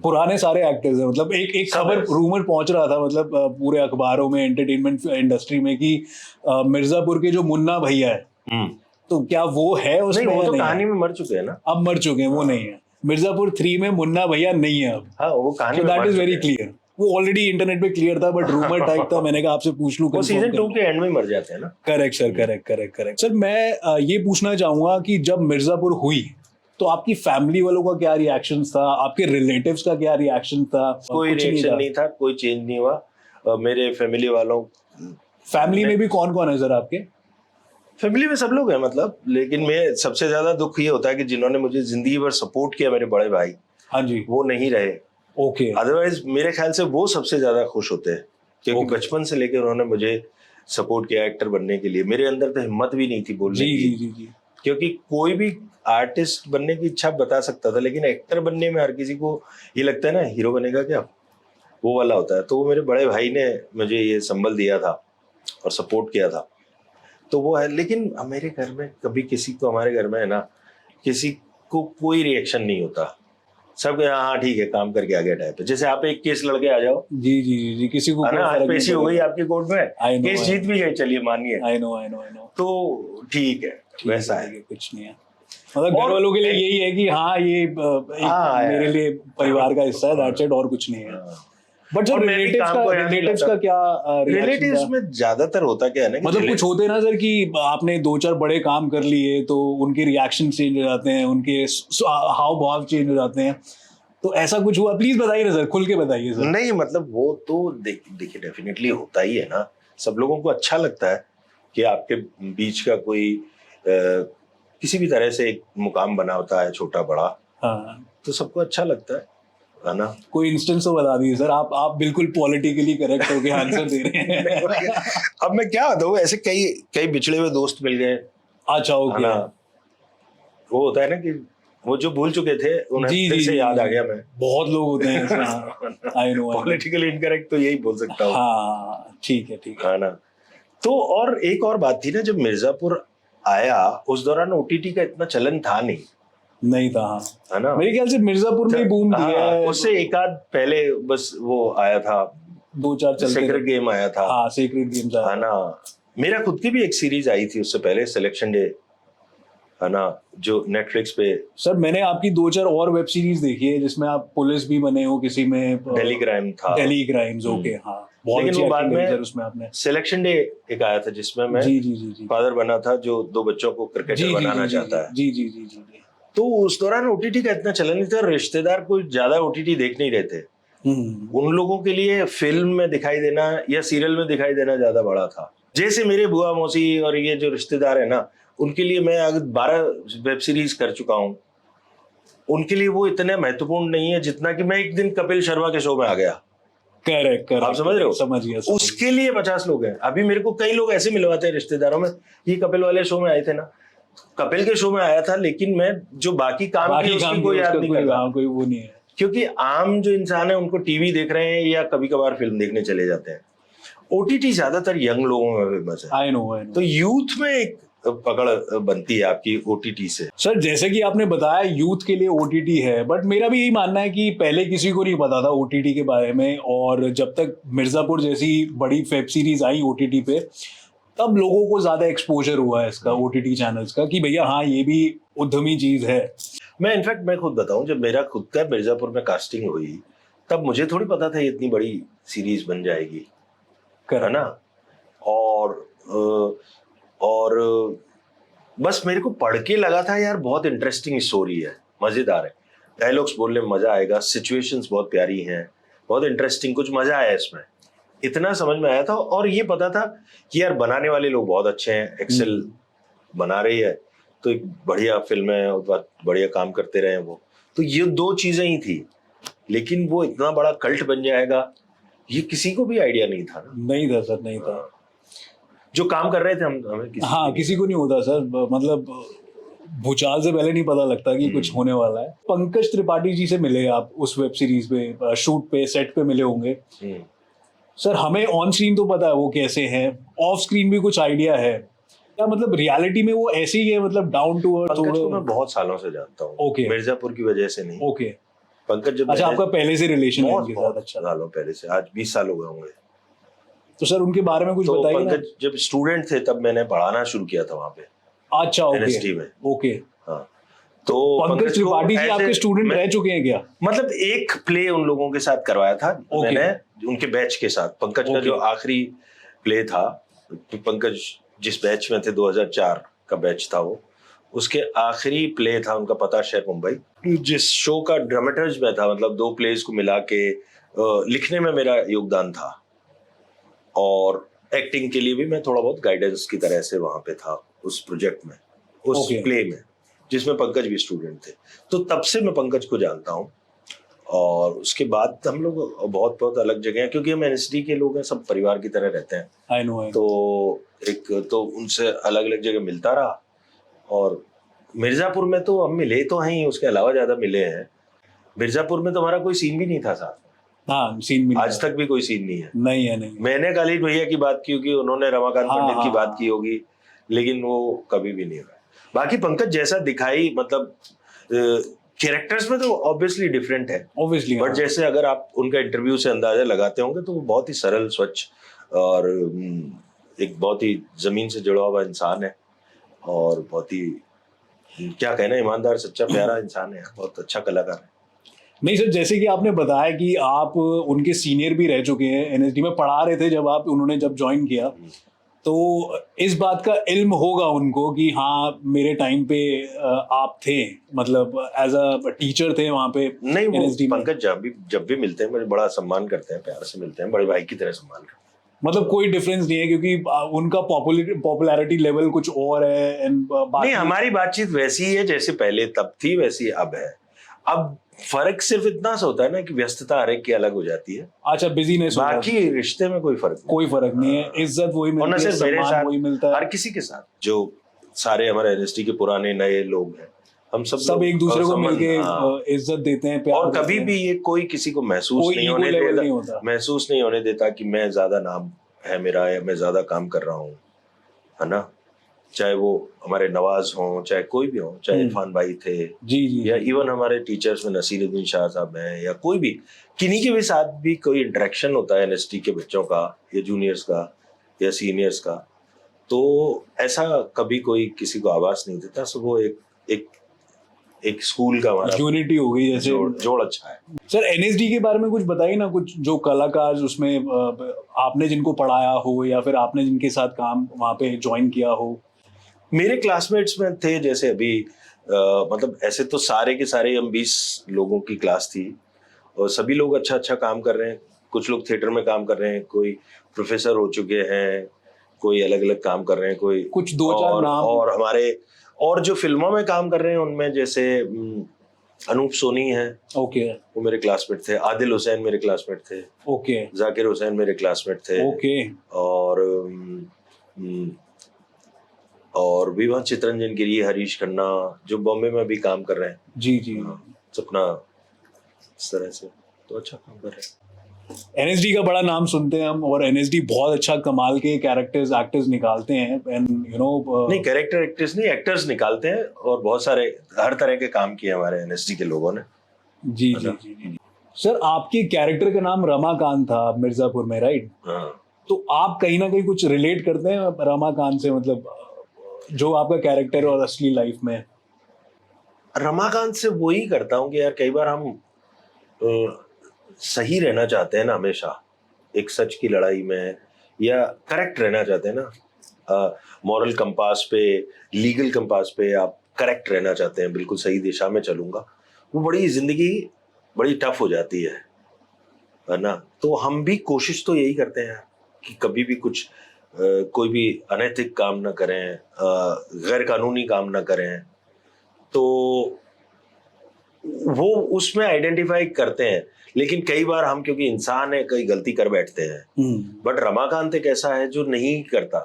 A: पुराने सारे एक्टर्स हैं। मतलब एक खबर रूमर पहुंच रहा था, मतलब पूरे अखबारों में, एंटरटेनमेंट इंडस्ट्री में, कि मिर्जापुर के जो मुन्ना भैया है, तो क्या वो है उसमें?
B: नहीं, वो तो
A: नहीं
B: कहानी में मर चुके हैं ना।
A: अब मर चुके हैं, वो नहीं है। मिर्जापुर 3 में मुन्ना भैया नहीं है अब।
B: हाँ, वो कहानी में
A: दैट इज वेरी क्लियर। वो ऑलरेडी इंटरनेट पे क्लियर था, बट रूमर टाइप था। मैंने कहा आपसे पूछ लूं।
B: वो सीजन 2 के एंड में मर जाते हैं ना।
A: Correct sir, correct. सर मैं ये पूछना चाहूंगा कि जब मिर्जापुर हुई तो आपकी फैमिली वालों का क्या रिएक्शन था, आपके रिलेटिव्स का क्या रिएक्शन था?
B: कोई रिएक्शन नहीं था, कोई चेंज नहीं हुआ। मेरे फैमिली वालों,
A: फैमिली में भी कौन कौन है सर आपके?
B: फैमिली में सब लोग हैं मतलब, लेकिन मैं सबसे ज्यादा दुख ये होता है कि जिन्होंने मुझे जिंदगी भर सपोर्ट किया, मेरे बड़े भाई,
A: हाँ जी,
B: वो नहीं रहे।
A: ओके,
B: अदरवाइज मेरे ख्याल से वो सबसे ज्यादा खुश होते हैं, क्योंकि
A: Okay.
B: बचपन से लेकर उन्होंने मुझे सपोर्ट किया एक्टर बनने के लिए। मेरे अंदर तो हिम्मत भी नहीं थी बोलने
A: जी
B: की,
A: जी जी जी,
B: क्योंकि कोई भी आर्टिस्ट बनने की इच्छा बता सकता था, लेकिन एक्टर बनने में हर किसी को ये लगता है ना, हीरो बनेगा क्या, वो वाला होता है। तो वो मेरे बड़े भाई ने मुझे ये संबल दिया था और सपोर्ट किया था, तो वो है। लेकिन मेरे घर में कभी किसी को, हमारे घर में है ना, किसी को कोई रिएक्शन नहीं होता। सब हाँ ठीक है, काम करके आ गया टाइप है। जैसे आप एक केस लड़के आ जाओ,
A: जी जी जी जी, किसी को
B: है ना, आज पेशी हो गई आपकी कोर्ट में,
A: I know,
B: केस
A: I
B: जीत भी गए, चलिए मानिए,
A: I know I know I know,
B: तो ठीक है, वैसा है।
A: कुछ नहीं है, मतलब घर वालों के लिए यही है कि हाँ ये
B: हाँ,
A: मेरे लिए परिवार का हिस्सा है, दैट्स इट, और कुछ नहीं है। बट सर
B: और मैं भी
A: रिलेटिव्स
B: काम को
A: का,
B: याद नहीं
A: रिलेटिव्स
B: लाता।
A: का क्या
B: रिलेटिव्स में ज्यादातर होता क्या है ना कि
A: मतलब कुछ होते हैं ना सर कि आपने 2-4 बड़े काम कर लिए तो उनके रिएक्शन चेंज हो जाते हैं, उनके हाव भाव चेंज हो जाते हैं, तो ऐसा कुछ हुआ? प्लीज बताइए ना सर, खुल के बताइए सर।
B: नहीं, मतलब वो तो देखिए डेफिनेटली होता ही है ना। सब लोगों को अच्छा लगता है कि आपके बीच का कोई किसी भी तरह से एक मुकाम बना होता है, छोटा बड़ा,
A: हाँ,
B: तो सबको अच्छा लगता है ना।
A: कोई इंस्टेंस तो बता दीजिए सर, आप बिल्कुल पॉलिटिकली करेक्ट होके आंसर दे रहे हैं।
B: अब मैं क्या बताऊं, ऐसे कई कई बिछड़े हुए दोस्त मिल गए,
A: अच्छा,
B: है
A: ओके,
B: ना। वो होता है ना कि वो जो भूल चुके थे उन्हें
A: जी
B: फिर
A: जी
B: से
A: जी,
B: याद आ
A: जी,
B: गया। मैं
A: बहुत लोग होते हैं ऐसे, आई नो,
B: पॉलिटिकली इनकरेक्ट तो यही बोल सकता हूँ,
A: हाँ ठीक है ठीक है।
B: है ना। तो और एक और बात थी ना, जब मिर्जापुर आया उस दौरान ओटीटी का इतना चलन था
A: नहीं था, हाँ,
B: है ना।
A: मेरे ख्याल से मिर्जापुर में ही बूम दिया
B: हाँ,
A: है,
B: उससे एक आध पहले बस वो आया था,
A: 2-4 चलते
B: सेक्रेट गेम आया था,
A: हाँ, सीक्रेट गेम्स
B: है ना। मेरा खुद की भी एक सीरीज आई थी उससे पहले, सिलेक्शन डे, है ना, जो नेटफ्लिक्स पे।
A: सर मैंने आपकी 2-4 और वेब सीरीज देखी है जिसमें आप पुलिस भी बने हो, किसी में
B: दिल्ली क्राइम था,
A: दिल्ली क्राइम्स, ओके, हाँ, बहुत
B: लेकिन
A: अच्छी
B: वो बाद
A: एक्टिंग
B: में
A: करी सर उसमें आपने।
B: सिलेक्शन डे एक आया था जिसमें मैं
A: जी जी जी जी
B: फादर बना था, जो 2 बच्चों को
A: जी
B: क्रिकेटर
A: जी
B: बनाना
A: जी
B: चाहता है।
A: जी जी जी जी जी,
B: तो उस दौरान ओटीटी का इतना चलन नहीं था, रिश्तेदार कोई ज्यादा ओटीटी देख नहीं रहे थे। उन लोगों के लिए फिल्म में दिखाई देना या सीरियल में दिखाई देना ज्यादा बड़ा था। जैसे मेरे बुआ मौसी और ये जो रिश्तेदार है ना, उनके लिए मैं अगर 12 वेब सीरीज कर चुका हूं, उनके लिए वो इतने महत्वपूर्ण नहीं है जितना कि मैं एक दिन कपिल शर्मा के शो में आ गया।
A: करेक्ट,
B: आप समझ रहे हो?
A: समझ गया।
B: उसके लिए 50 लोग हैं। अभी मेरे को कई लोग ऐसे मिलवाते हैं रिश्तेदारों में, ये कपिल वाले शो में आए थे ना, कपिल के शो में आया था, लेकिन मैं जो बाकी काम किए उसकी कोई याद नहीं कर रहा,
A: कोई वो नहीं है,
B: क्योंकि आम जो इंसान है उनको टीवी देख रहे हैं या कभी कभार फिल्म देखने चले जाते हैं। ओटीटी ज्यादातर यंग लोगों में फेमस है।
A: I know.
B: तो यूथ में एक पकड़ बनती है आपकी ओटीटी से।
A: सर जैसे कि आपने बताया यूथ के लिए ओटीटी है, बट मेरा भी यही मानना है कि पहले किसी को नहीं पता था ओटीटी के बारे में, और जब तक मिर्जापुर जैसी बड़ी वेब सीरीज आई ओटीटी पे, तब लोगों को ज्यादा एक्सपोजर हुआ है इसका, ओटीटी चैनल्स का, कि भैया हाँ ये भी उद्यमी चीज है।
B: मैं इनफैक्ट मैं खुद बताऊं, जब मेरा खुद का मिर्जापुर में कास्टिंग हुई तब मुझे थोड़ी पता था ये इतनी बड़ी सीरीज बन जाएगी, है ना। और बस मेरे को पढ़ के लगा था यार बहुत इंटरेस्टिंग स्टोरी है, मजेदार है, डायलॉग्स बोलने में मजा आएगा, सिचुएशंस बहुत प्यारी हैं, बहुत इंटरेस्टिंग, कुछ मजा आया इसमें, इतना समझ में आया था। और ये पता था कि यार बनाने वाले लोग बहुत अच्छे हैं, एक्सेल बना रही है तो एक बढ़िया फिल्म है और बढ़िया काम करते रहे वो। तो ये 2 चीजें ही थी, लेकिन वो इतना बड़ा कल्ट बन जाएगा ये किसी को भी आइडिया नहीं था ना।
A: नहीं था सर, नहीं था।
B: जो काम कर रहे थे हमें
A: किसी को नहीं होता सर, मतलब भूचाल से पहले नहीं पता लगता कि कुछ होने वाला है। पंकज त्रिपाठी जी से मिले आप उस वेब सीरीज पे, शूट पे, सेट पे मिले होंगे सर। हमें ऑन स्क्रीन तो पता है वो कैसे हैं, ऑफ स्क्रीन भी कुछ आइडिया है क्या? मतलब रियलिटी में वो ऐसे ही है, मतलब डाउन टू अर्थ?
B: पंकज को मैं बहुत सालों से जानता हूँ,
A: ओके,
B: मिर्जापुर की वजह से नहीं।
A: ओके,
B: पंकज जब
A: अच्छा आपका पहले से रिलेशन है उनके साथ? अच्छा,
B: सालों पहले से, आज 20 साल हो गए होंगे।
A: तो सर उनके बारे में कुछ
B: तो
A: बताइए ना।
B: पंकज जब स्टूडेंट थे तब मैंने पढ़ाना शुरू किया था वहां पे।
A: अच्छा, ओके,
B: NST में।
A: ओके।
B: हाँ, तो
A: पंकज त्रिपाठी जी आपके स्टूडेंट रह चुके हैं क्या?
B: मतलब एक प्ले उन लोगों के साथ करवाया था मैंने, उनके बैच के साथ। पंकज का जो आखिरी प्ले था, पंकज जिस बैच में थे 2004 का बैच था वो, उसके आखिरी प्ले था उनका पता शहर मुंबई, जिस शो का ड्रामेटर्ज में था, मतलब 2 प्लेस को मिला के लिखने में मेरा योगदान था, और एक्टिंग के लिए भी मैं थोड़ा बहुत गाइडेंस की तरह से वहां पे था उस प्रोजेक्ट में, उस प्ले में, जिसमें पंकज भी स्टूडेंट थे। तो तब से मैं पंकज को जानता हूँ। और उसके बाद हम लोग बहुत बहुत अलग जगह हैं, क्योंकि हम एनएसडी के लोग हैं, सब परिवार की तरह रहते हैं।
A: I know.
B: तो उनसे अलग अलग जगह मिलता रहा, और मिर्जापुर में तो हम मिले तो हैं, उसके अलावा ज्यादा मिले हैं। मिर्जापुर में तो हमारा कोई सीन भी नहीं था साथ में।
A: हाँ, सीन भी
B: आज तक भी कोई सीन नहीं है।
A: नहीं।
B: मैंने खालिद भैया की बात की होगी, उन्होंने रमाकांत पंडित की बात की होगी, लेकिन वो कभी भी नहीं हुआ। बाकी पंकज जैसा दिखाई, मतलब कैरेक्टर्स में तो ऑब्वियसली डिफरेंट है,
A: ऑब्वियसली,
B: बट जैसे अगर आप उनका इंटरव्यू से अंदाजा लगाते होंगे तो वो बहुत ही सरल, स्वच्छ और एक बहुत ही जमीन से जुड़ा हुआ इंसान है, और बहुत ही क्या कहना, ईमानदार, सच्चा, प्यारा इंसान है, बहुत अच्छा कलाकार है।
A: नहीं सर, जैसे कि आपने बताया कि आप उनके सीनियर भी रह चुके हैं, एनएसडी में पढ़ा रहे थे उन्होंने जब ज्वाइन किया, तो इस बात का इल्म होगा उनको कि हाँ मेरे टाइम पे आप थे, मतलब एज अ टीचर थे वहाँ पे।
B: नहीं, वो पंकज जब भी मिलते हैं मुझे बड़ा सम्मान करते हैं, प्यार से मिलते हैं, बड़े भाई की तरह सम्मान करते हैं।
A: मतलब कोई डिफरेंस नहीं है, क्योंकि उनका पॉपुलैरिटी लेवल कुछ और है।
B: नहीं, हमारी बातचीत वैसी ही है जैसे पहले तब थी, वैसी अब है। अब फर्क सिर्फ इतना सा होता है ना कि व्यस्तता हर एक की अलग हो जाती है।
A: अच्छा, बिजीनेस,
B: बाकी रिश्ते में कोई फर्क
A: नहीं है। इज्जत वही मिलती है, सम्मान वही मिलता है,
B: हर किसी के साथ। जो सारे हमारे एनएसटी के पुराने नए लोग हैं, हम सब
A: एक दूसरे को मिलके इज्जत देते हैं, प्यार,
B: और कभी भी ये कोई किसी को महसूस नहीं होने देता कि मैं ज्यादा नाम है मेरा, या मैं ज्यादा काम कर रहा हूँ, है ना। चाहे वो हमारे नवाज हों, चाहे कोई भी हो, चाहे इरफान भाई थे,
A: जी,
B: या इवन हमारे टीचर्स में नसीरुद्दीन शाह साहब हैं, या कोई भी, किन्हीं के भी साथ भी कोई इंटरेक्शन होता है एनएसटी के बच्चों का, या जूनियर्स का, या सीनियर्स का, तो ऐसा कभी कोई किसी को आवाज नहीं देता। सो वो एक स्कूल का हमारा
A: यूनिटी हो गई, जैसे
B: जोड़ अच्छा है।
A: सर, एनएसडी के बारे में कुछ बताइए ना, कुछ जो कलाकार उसमें आपने जिनको पढ़ाया हो, या फिर आपने जिनके साथ काम वहाँ पे ज्वाइन किया हो।
B: मेरे क्लासमेट्स में थे, जैसे अभी मतलब ऐसे तो सारे के सारे हम 20 लोगों की क्लास थी, और सभी लोग अच्छा काम कर रहे हैं। कुछ लोग थिएटर में काम कर रहे हैं, कोई प्रोफेसर हो चुके हैं, कोई अलग अलग काम कर रहे हैं, कोई
A: कुछ 2-4 नाम, और
B: हमारे और जो फिल्मों में काम कर रहे हैं उनमें जैसे अनूप सोनी है,
A: ओके,
B: वो मेरे क्लासमेट थे। आदिल हुसैन मेरे क्लासमेट थे,
A: ओके।
B: जाकिर हुसैन मेरे क्लासमेट थे,
A: ओके।
B: और विवाह चित्रंजन गिरी, हरीश खन्ना, जो बॉम्बे में भी काम कर रहे हैं।
A: जी,
B: सपना, इस तरह से तो अच्छा काम कर रहे हैं।
A: एनएसडी का बड़ा नाम सुनते हैं हम, और एनएसडी बहुत अच्छा कमाल के कैरेक्टर्स, एक्टर्स निकालते हैं, एंड
B: नहीं, कैरेक्टर एक्टर्स नहीं, एक्टर्स निकालते हैं, और बहुत सारे हर तरह के काम किए हमारे एनएसडी के लोगों ने।
A: जी। सर, आपके कैरेक्टर का नाम रमाकांत था मिर्जापुर में, राइट?
B: हाँ।
A: तो आप कहीं ना कहीं कुछ रिलेट करते हैं रमाकांत से, मतलब जो आपका कैरेक्टर और असली लाइफ में?
B: रमाकांत से वही करता हूँ कि यार कई बार हम सही रहना चाहते हैं ना, हमेशा एक सच की लड़ाई में, या करेक्ट रहना चाहते हैं ना, मॉरल कंपास पे, लीगल कंपास पे आप करेक्ट रहना चाहते हैं, बिल्कुल सही दिशा में चलूंगा, वो जिंदगी बड़ी टफ हो जाती है ना। तो हम भी कोशिश तो यही करते हैं कि कभी भी कुछ कोई भी अनैतिक काम ना करें, गैर कानूनी काम ना करें, तो वो उसमें आइडेंटिफाई करते हैं। लेकिन कई बार हम, क्योंकि इंसान है, कई गलती कर बैठते हैं, बट रमाकांत एक ऐसा है जो नहीं करता,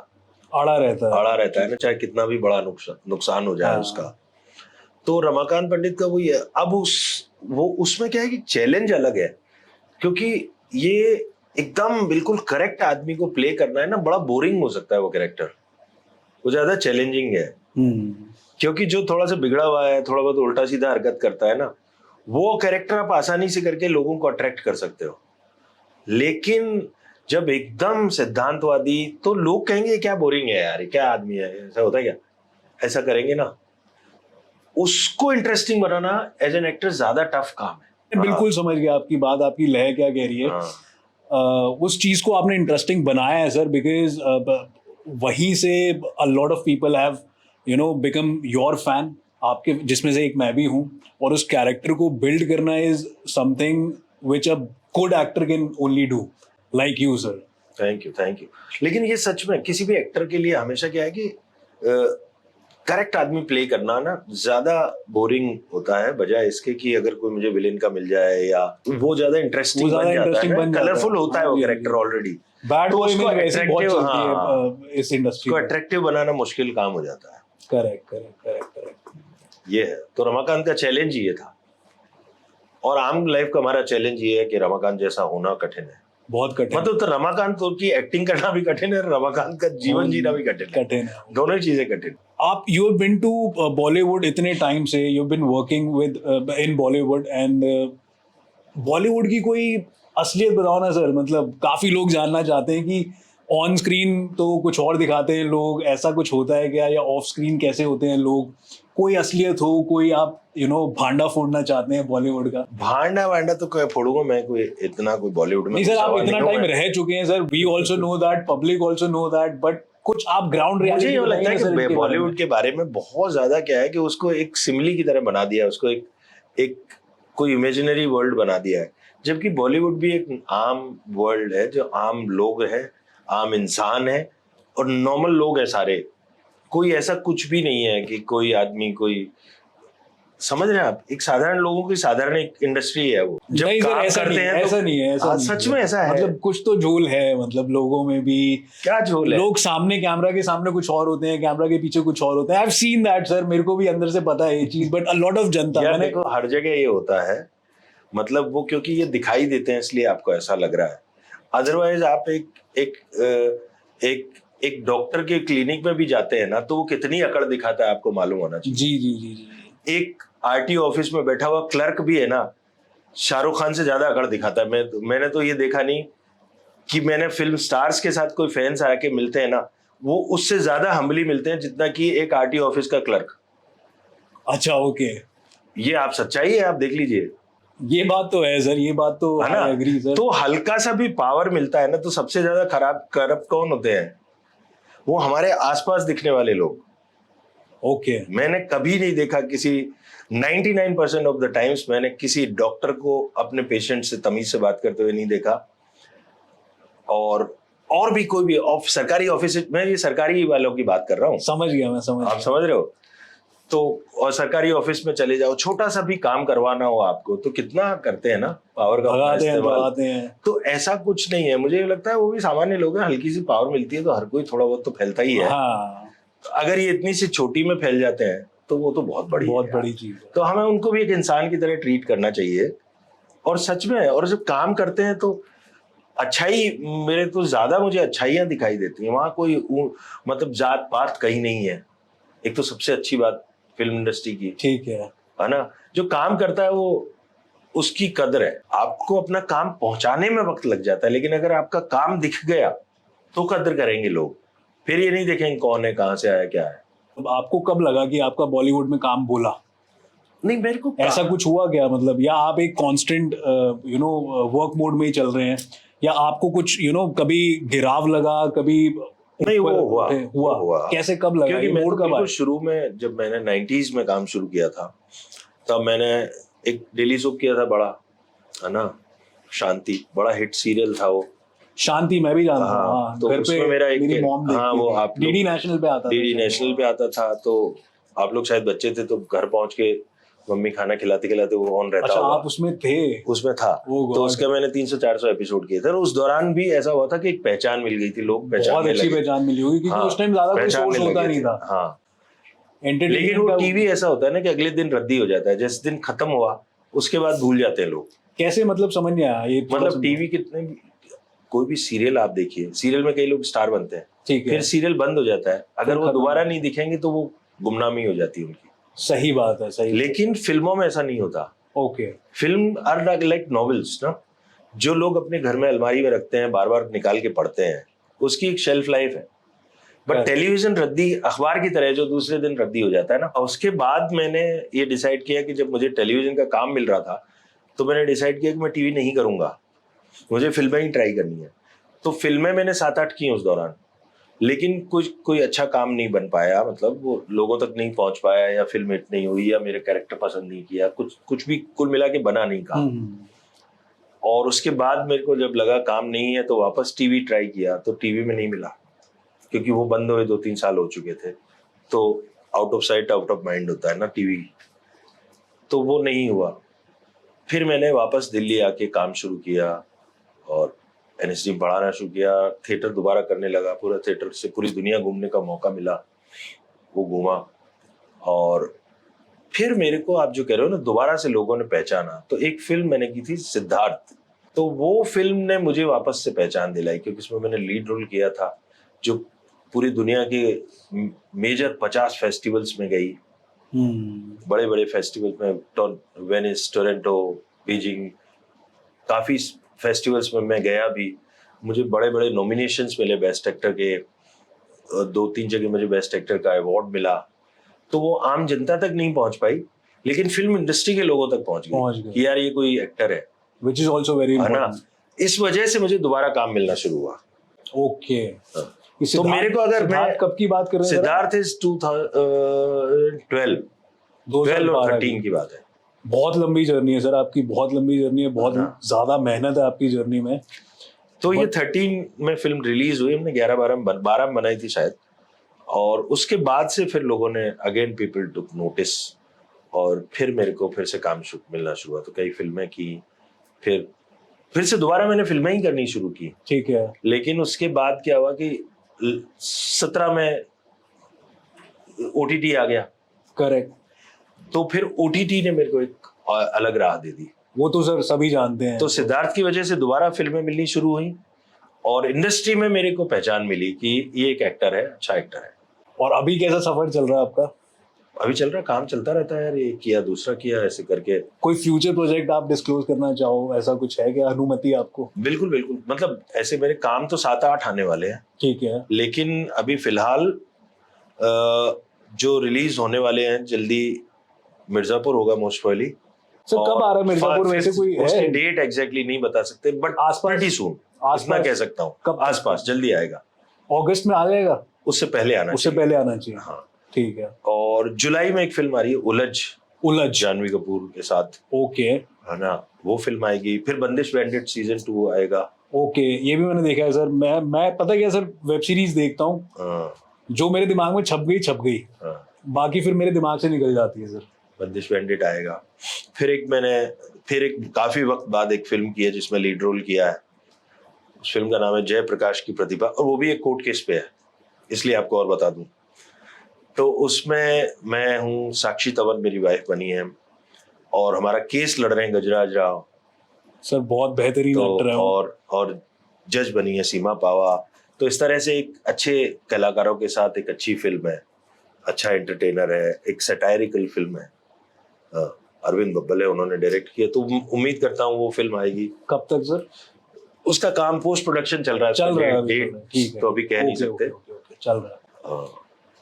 A: आड़ा रहता है
B: ना, चाहे कितना भी बड़ा नुकसान हो जाए उसका। तो रमाकांत पंडित का वही है। अब उसमें क्या है कि चैलेंज अलग है, क्योंकि ये एकदम बिल्कुल करेक्ट आदमी को प्ले करना है ना, बड़ा बोरिंग हो सकता है वो कैरेक्टर, वो ज्यादा चैलेंजिंग है। क्योंकि जो थोड़ा सा बिगड़ा हुआ है, थोड़ा बहुत उल्टा सीधा हरकत करता है ना, वो कैरेक्टर आप आसानी से करके लोगों को अट्रैक्ट कर सकते हो। लेकिन जब एकदम सिद्धांतवादी, तो लोग कहेंगे क्या बोरिंग है यार, क्या आदमी है, ऐसा होता है क्या, ऐसा करेंगे ना। उसको इंटरेस्टिंग बनाना एज एन एक्टर ज्यादा टफ काम है।
A: बिल्कुल समझ गया आपकी बात, आपकी लय क्या कह रही है। उस चीज को आपने इंटरेस्टिंग बनाया है सर, बिकॉज वहीं से अ lot of people have become your fan, आपके जिसमें से एक मैं भी हूँ, और उस कैरेक्टर को बिल्ड करना is something which a good actor can only do, like you sir.
B: Thank you. लेकिन ये सच में किसी भी एक्टर के लिए हमेशा क्या है कि करेक्ट आदमी प्ले करना ना ज्यादा बोरिंग होता है, बजाय इसके कि अगर कोई मुझे विलेन का मिल जाए, या वो ज्यादा इंटरेस्टिंग बन जाता है, कलरफुल होता है वो कैरेक्टर ऑलरेडी।
A: बैड
B: तो
A: बॉय
B: उसको
A: में वैसे बहुत
B: attractive,
A: चलती
B: हाँ,
A: है इस इंडस्ट्री
B: उसको
A: में।
B: अट्रैक्टिव बनाना मुश्किल काम हो जाता है।
A: करेक्ट।
B: ये है तो रमाकांत का चैलेंज ये था, और आम लाइफ का हमारा चैलेंज ये है कि रमाकांत जैसा होना कठिन है,
A: बहुत कठिन,
B: मतलब तो रमाकांत की एक्टिंग करना भी कठिन है, रमाकांत का जीवन जीना भी कठिन है, दोनों ही चीजें कठिन।
A: आप you have been to Bollywood इतने टाइम से, you have been working with in Bollywood, and Bollywood की कोई असलियत बताओ ना सर, मतलब काफी लोग जानना चाहते हैं कि ऑन स्क्रीन तो कुछ और दिखाते हैं लोग, ऐसा कुछ होता है क्या, या ऑफ स्क्रीन कैसे होते हैं लोग, कोई असलियत हो, कोई आप भांडा फोड़ना चाहते हैं बॉलीवुड का?
B: भांडा तो कोई फोड़ूंगा मैं, कोई इतना कोई बॉलीवुड में
A: नहीं सर, आप
B: सवाल
A: इतना
B: नहीं
A: टाइम
B: हूं
A: रह चुके हैं sir, we also know that, public also know that, but कुछ आप ग्राउंड
B: मुझे
A: रियलिटी
B: ये लगता है
A: बताइए
B: कि बॉलीवुड के बारे में बहुत ज्यादा क्या है कि उसको एक सिमली की तरह बना दिया है, उसको एक कोई इमेजिनरी वर्ल्ड बना दिया है, जबकि बॉलीवुड भी एक आम वर्ल्ड है, जो आम लोग है, आम इंसान है, और नॉर्मल लोग हैं सारे। कोई ऐसा कुछ भी नहीं है कि कोई आदमी कोई, समझ रहे हैं आप, एक साधारण लोगों की साधारण एक इंडस्ट्री है वो। जब
A: नहीं सर,
B: काम
A: ऐसा
B: करते
A: नहीं,
B: हैं
A: ऐसा
B: तो
A: नहीं है, ऐसा नहीं
B: सच
A: है।
B: में ऐसा है,
A: मतलब कुछ तो झोल है, मतलब लोगों में भी
B: क्या झोल है?
A: लोग सामने कैमरा के सामने कुछ और होते हैं, कैमरा के पीछे कुछ और होते हैं। I have seen that sir, मेरे को भी अंदर से पता है ये चीज, बट अ लॉट ऑफ जनता,
B: यार
A: मैंने
B: देखो हर जगह ये होता है, मतलब वो क्योंकि ये दिखाई देते हैं इसलिए आपको ऐसा लग रहा है, अदरवाइज आप एक डॉक्टर के क्लिनिक में भी जाते हैं ना, तो वो कितनी अकड़ दिखाता है आपको मालूम होना चाहिए।
A: जी।
B: एक आरटीओ ऑफिस में बैठा हुआ क्लर्क भी है ना, शाहरुख खान से ज्यादा अकड़ दिखाता है। मैंने तो ये देखा नहीं कि मैंने फिल्म स्टार्स के साथ कोई फैंस आके मिलते हैं ना, वो उससे ज्यादा हम्बली मिलते हैं जितना कि एक आरटीओ ऑफिस का क्लर्क।
A: अच्छा, ओके,
B: ये आप सच्चाई है, आप देख लीजिए।
A: ये बात तो है सर, ये बात तो
B: है ना?
A: I agree sir.
B: तो हल्का सा भी पावर मिलता है ना, तो सबसे ज्यादा खराब करप्ट कौन होते हैं? वो हमारे आसपास दिखने वाले लोग।
A: ओके,
B: मैंने कभी नहीं देखा किसी 99% ऑफ द टाइम्स मैंने किसी डॉक्टर को अपने पेशेंट से तमीज से बात करते हुए नहीं देखा। और भी कोई भी सरकारी ऑफिस, मैं ये सरकारी वालों की बात कर रहा हूँ,
A: समझ गया मैं,
B: आप समझ रहे हो? तो और सरकारी ऑफिस में चले जाओ, छोटा सा भी काम करवाना हो आपको तो कितना करते हैं ना, पावर का इस्तेमाल। तो ऐसा कुछ नहीं है, मुझे लगता है वो भी सामान्य लोग हैं, हल्की सी पावर मिलती है तो हर कोई थोड़ा बहुत तो फैलता ही है।
A: हाँ।
B: तो अगर ये इतनी सी छोटी में फैल जाते हैं तो वो तो बहुत बड़ी
A: चीज है।
B: तो हमें उनको भी एक इंसान की तरह ट्रीट करना चाहिए। और सच में, और जब काम करते हैं तो अच्छाई, मुझे अच्छाइयां दिखाई देती हैं वहां। कोई मतलब जात पात कहीं नहीं है। एक तो सबसे अच्छी बात फिल्म इंडस्ट्री की,
A: ठीक है
B: ना, जो काम करता है वो उसकी कदर है। आपको अपना काम पहुंचाने में वक्त लग जाता है, लेकिन अगर आपका काम दिख गया तो कदर करेंगे लोग। फिर ये नहीं देखेंगे कौन है, कहां से आया, क्या है।
A: अब आपको कब लगा कि आपका बॉलीवुड में काम बोला?
B: नहीं, मेरे को
A: ऐसा कुछ हुआ क्या, मतलब, या आप एक कांस्टेंट वर्क मोड में ही चल रहे हैं, या आपको कुछ कभी गिराव लगा, कभी?
B: नहीं, वो हुआ।
A: कैसे, कब लगा?
B: क्योंकि मैं शुरू में, जब मैंने 90s में काम शुरू किया था, तब मैंने एक डेली सोप किया था बड़ा, है ना, शांति, बड़ा हिट सीरियल था वो।
A: शांति मैं भी जानता हूँ। हाँ,
B: तो उसमें मेरा
A: मेरी मॉम देखती थी।
B: वो आप
A: डीडी नेशनल पे आता
B: था। तो आप लोग शायद बच्चे थे तो घर पहुंच के मम्मी खाना खिलाते खिलाते वो ऑन रहता।
A: अच्छा, आप उसमें थे?
B: उसमें था। तो उसके मैंने 300-400 एपिसोड किए थे। उस दौरान भी ऐसा हुआ था कि एक पहचान मिल गई थी, लोग
A: बहुत अच्छी पहचान मिली होगी, क्योंकि उस टाइम ज्यादा कोई सोर्स होता नहीं था।
B: हाँ, लेकिन वो टीवी ऐसा होता है ना कि अगले दिन रद्दी हो जाता है। जिस दिन खत्म हुआ उसके बाद भूल जाते हैं लोग।
A: कैसे, मतलब समझ नहीं आया ये?
B: मतलब टीवी कितने, कोई भी सीरियल आप देखिए, सीरियल में कई लोग स्टार बनते हैं, फिर सीरियल बंद हो जाता है, अगर वो दोबारा नहीं दिखेंगे तो वो गुमनामी हो जाती है उनकी।
A: सही बात है, सही।
B: लेकिन फिल्मों में ऐसा नहीं होता।
A: Okay,
B: film are like novels ना, जो लोग अपने घर में अलमारी में रखते हैं, बार बार निकाल के पढ़ते हैं, उसकी एक शेल्फ लाइफ है। बट टेलीविजन रद्दी, अखबार की तरह जो दूसरे दिन रद्दी हो जाता है ना। उसके बाद मैंने ये डिसाइड किया कि जब मुझे टेलीविजन का काम मिल रहा था तो मैंने डिसाइड किया कि मैं टीवी नहीं करूंगा, मुझे फिल्में ही ट्राई करनी है। तो फिल्में मैंने 7-8 की उस दौरान। लेकिन कोई अच्छा काम नहीं बन पाया, मतलब वो लोगों तक नहीं पहुंच पाया, या फिल्म हिट नहीं हुई, या मेरे कैरेक्टर पसंद नहीं किया, कुछ भी कुल मिला के बना नहीं काम। और उसके बाद मेरे को जब लगा काम नहीं है तो वापस टीवी ट्राई किया, तो टीवी में नहीं मिला, क्योंकि वो बंद हुए 2-3 साल हो चुके थे। तो out of sight out of mind होता है ना टीवी, तो वो नहीं हुआ। फिर मैंने वापस दिल्ली आके काम शुरू किया और एनएसडी बढ़ाना शुरू किया, थिएटर दोबारा करने लगा, पूरा थिएटर से पूरी दुनिया घूमने का मौका मिला, वो घूमा। और फिर मेरे को, आप जो कह रहे हो ना, दोबारा से लोगों ने पहचाना। तो एक फिल्म मैंने की थी सिद्धार्थ, तो वो फिल्म ने मुझे वापस से पहचान दिलाई, क्योंकि इसमें मैंने लीड रोल किया था, जो पूरी दुनिया के मेजर 50 फेस्टिवल्स में गई, बड़े बड़े फेस्टिवल्स में, वेनिस, टोरंटो, बीजिंग, काफी फेस्टिवल्स में मैं गया भी। मुझे बड़े बड़े नॉमिनेशंस मिले बेस्ट एक्टर के, 2-3 जगह मुझे बेस्ट एक्टर का अवार्ड मिला। तो वो आम जनता तक नहीं पहुंच पाई, लेकिन फिल्म इंडस्ट्री के लोगों तक पहुंच गई कि यार ये कोई एक्टर है,
A: which is also very
B: है ना।
A: important।
B: इस वजह से मुझे दोबारा काम मिलना शुरू हुआ।
A: ओके।
B: तो मेरे को, अगर मैं
A: कब की बात कर रहे हैं?
B: सिद्धार्थ इज 2012 और 13 की बात है।
A: बहुत लंबी जर्नी है सर आपकी, बहुत लंबी जर्नी है, बहुत ज्यादा मेहनत है आपकी जर्नी में।
B: तो ये 13 में फिल्म रिलीज हुई, हमने 11-12 में बनाई थी शायद। और उसके बाद से फिर लोगों ने अगेन पीपल टुक नोटिस, और फिर मेरे को फिर से काम मिलना शुरू हुआ। तो कई फिल्में की, फिर से दोबारा मैंने फिल्में ही करनी शुरू की।
A: ठीक है।
B: लेकिन उसके बाद क्या हुआ कि 17 में OTT आ गया।
A: करेक्ट।
B: तो फिर OTT ने मेरे को एक अलग राह दे दी।
A: वो तो सर सभी जानते हैं।
B: तो सिद्धार्थ की वजह से दोबारा फिल्में मिलनी शुरू हुई, और इंडस्ट्री में मेरे को पहचान मिली कि ये एक एक्टर है, अच्छा एक्टर है।
A: और अभी कैसा सफर चल रहा है आपका?
B: अभी चल रहा, काम चलता रहता है यार, ये किया दूसरा किया, ऐसे करके।
A: कोई फ्यूचर प्रोजेक्ट आप डिस्क्लोज करना चाहो, ऐसा कुछ है क्या? अनुमति आपको?
B: बिल्कुल बिल्कुल, मतलब ऐसे मेरे काम तो 7-8 आने वाले हैं।
A: ठीक है।
B: लेकिन अभी फिलहाल जो रिलीज होने वाले हैं जल्दी, मिर्जापुर होगा मोस्ट प्रोबेबली।
A: सर कब आ रहा है मिर्जापुर? वैसे कोई है?
B: उसकी डेट एग्जैक्टली नहीं बता सकते, बट pretty soon, इतना कह सकता हूँ।
A: कब?
B: आसपास जल्दी आएगा।
A: अगस्त में आ जाएगा?
B: उससे पहले आना
A: चाहिए।
B: हाँ
A: ठीक है।
B: और जुलाई में एक फिल्म आ रही है, उलझ, जानवी कपूर के साथ।
A: ओके।
B: है ना, वो फिल्म आएगी। फिर बंदिश बैंडिट सीजन 2 आएगा।
A: ओके, ये भी मैंने देखा है सर। मैं पता क्या सर, वेब सीरीज देखता हूँ, जो मेरे दिमाग में छप गई, बाकी फिर मेरे दिमाग से निकल जाती है सर।
B: बंदिश बैंडिट आएगा। फिर एक काफी वक्त बाद एक फिल्म की है जिसमें लीड रोल किया है। उस फिल्म का नाम है जय प्रकाश की प्रतिभा, और वो भी एक कोर्ट केस पे है, इसलिए आपको और बता दूं। तो उसमें मैं हूँ, साक्षी तंवर मेरी वाइफ बनी है, और हमारा केस लड़ रहे हैं गजराज राव
A: सर, बहुत बेहतरीन एक्टर है।
B: और जज बनी है सीमा पावा। तो इस तरह से एक अच्छे कलाकारों के साथ एक अच्छी फिल्म है, अच्छा एंटरटेनर है, एक सटायरिकल फिल्म है। अरविंद बब्बल है, उन्होंने डायरेक्ट किया। तो उम्मीद करता हूँ वो फिल्म आएगी।
A: कब तक सर?
B: उसका काम पोस्ट प्रोडक्शन चल रहा है, डेट तो अभी कह नहीं सकते।
A: चल रहा है।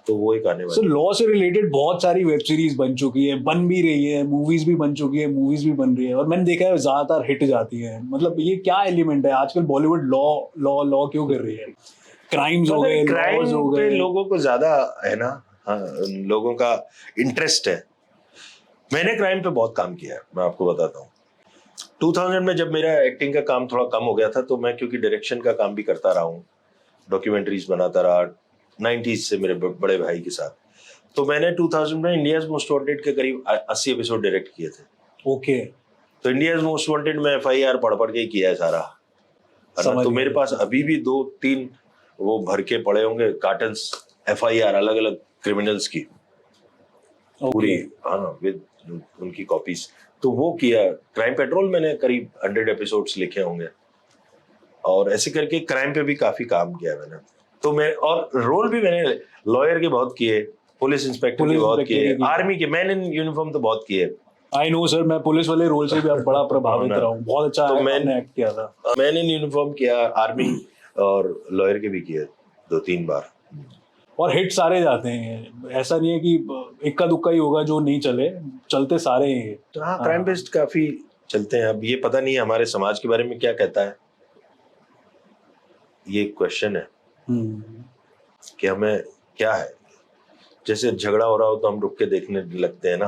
B: तो वो एक आने वाली।
A: सर लॉ से रिलेटेड बहुत सारी वेब सीरीज बन चुकी है, बन भी रही है, मूवीज भी बन चुकी है, मूवीज भी बन रही है, और मैंने देखा है ज्यादातर हिट जाती है। मतलब ये क्या एलिमेंट है आजकल? बॉलीवुड लॉ क्यों कर रही है? क्राइम्स हो गए, लॉज हो गए,
B: लोगों को ज्यादा है ना, लोगों का इंटरेस्ट है। मैंने क्राइम पे बहुत काम किया है, मैं आपको बताता हूँ। 2000 में जब मेरा एक्टिंग का काम थोड़ा कम हो गया था, तो मैं क्योंकि डायरेक्शन का काम भी करता रहा हूँ, डॉक्यूमेंट्रीज बनाता रहा 90s से मेरे बड़े भाई के साथ, तो मैंने 2000 में इंडियाज मोस्ट वांटेड के करीब 80 एपिसोड डायरेक्ट किए थे।
A: ओके।
B: तो इंडियाज मोस्ट वांटेड में FIR पढ़ के ही किया है सारा। तो मेरे पास अभी भी 2-3 वो भर के पड़े होंगे कार्टन्स FIR अलग अलग क्रिमिनल्स की, पूरी, हाँ, विद उनकी कॉपीज। तो वो किया। क्राइम पेट्रोल मैंने करीब 100 एपिसोड्स लिखे होंगे, और ऐसे करके क्राइम पे भी काफी काम किया मैंने। तो मैं, और रोल भी मैंने लॉयर के बहुत किए, पुलिस इंस्पेक्टर के बहुत किए, आर्मी के मैन इन यूनिफॉर्म तो बहुत किए।
A: आई नो सर, मैं पुलिस वाले रोल से भी बड़ा प्रभावित रहा हूँ। बहुत अच्छा
B: तो
A: मैंने एक्ट किया था।
B: मैन इन यूनिफॉर्म किया, आर्मी और लॉयर के भी किए 2-3 बार।
A: और हिट सारे जाते हैं, ऐसा नहीं है कि इक्का दुक्का ही होगा जो नहीं चलते सारे हैं।
B: तो हाँ, क्राइम बेस्ड काफी चलते हैं। अब ये पता नहीं हमारे समाज के बारे में क्या कहता है, ये क्वेश्चन है। कि हमें क्या है, जैसे झगड़ा हो रहा हो तो हम रुक के देखने लगते हैं ना,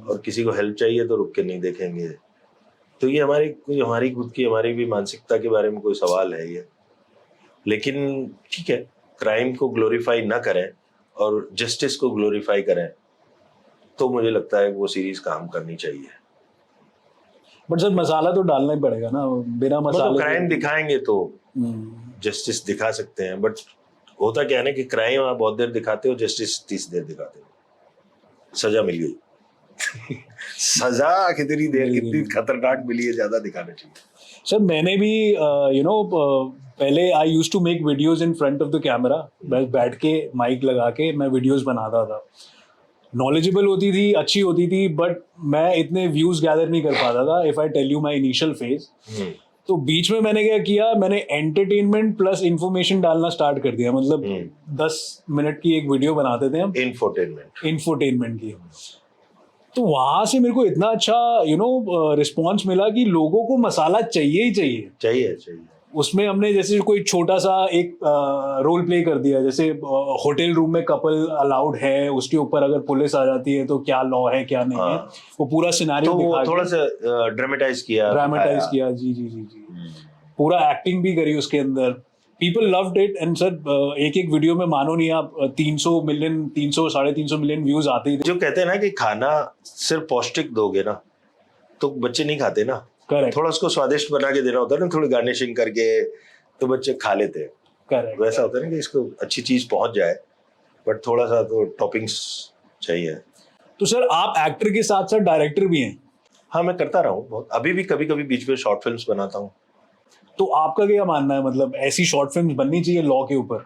B: और किसी को हेल्प चाहिए तो रुक के नहीं देखेंगे। तो ये हमारी खुद की हमारी भी मानसिकता के बारे में कोई सवाल है ये। लेकिन ठीक है, क्राइम को ग्लोरीफाई ना करें और जस्टिस को ग्लोरीफाई करें, तो मुझे लगता है कि वो सीरीज काम करनी चाहिए।
A: बट सर मसाला तो डालना ही पड़ेगा ना, बिना मसाले
B: क्राइम दिखाएंगे तो जस्टिस दिखा सकते हैं, बट होता क्या है ना कि क्राइम आप बहुत देर दिखाते हो, जस्टिस 30 देर दिखाते हो, सजा मिल गई सजा कितनी देर, कितनी खतरनाक मिली है, ज्यादा दिखाना चाहिए।
A: सर मैंने भी पहले I used to make videos in front of the camera, बस बैठ के माइक लगा के मैं वीडियोस बनाता था। नॉलेजेबल होती थी, अच्छी होती थी, बट मैं इतने व्यूज गैदर नहीं कर पाता था। If I tell you my initial phase, तो बीच में मैंने क्या किया, मैंने एंटरटेनमेंट प्लस इंफॉर्मेशन डालना स्टार्ट कर दिया। मतलब 10 मिनट की एक वीडियो बनाते थे हम, इंफोटेनमेंट की। तो वहां से मेरे को इतना अच्छा रिस्पॉन्स मिला कि लोगों को मसाला चाहिए ही चाहिए। उसमें हमने जैसे कोई छोटा सा एक रोल प्ले कर दिया, जैसे होटल रूम में कपल अलाउड है, उसके ऊपर अगर पुलिस आ जाती है तो क्या लॉ है क्या नहीं है, वो पूरा सिनेरियो
B: तो वो थोड़ा सा ड्रामेटाइज किया
A: जी। पूरा एक्टिंग भी करी उसके अंदर। People loved it and sir एक वीडियो में मानो नहीं आप 300 मिलियन 300-350 मिलियन व्यूज आते ही थे।
B: जो कहते हैं ना कि खाना सिर्फ पौष्टिक दोगे ना तो बच्चे नहीं खाते ना,
A: करेक्ट,
B: थोड़ा उसको स्वादिष्ट बना के देना होता है ना, थोड़ी गार्निशिंग करके, तो बच्चे खा लेते हैं।
A: करेक्ट,
B: वैसा होता है ना कि इसको अच्छी चीज पहुंच जाए, बट थोड़ा सा तो टॉपिंग्स चाहिए।
A: तो सर आप एक्टर के साथ साथ डायरेक्टर भी हैं?
B: हाँ, मैं करता रहा हूँ बहुत, अभी भी कभी कभी बीच में शॉर्ट फिल्म्स बनाता हूँ।
A: तो आपका क्या मानना है, मतलब ऐसी शॉर्ट फिल्म बननी चाहिए लॉ के ऊपर?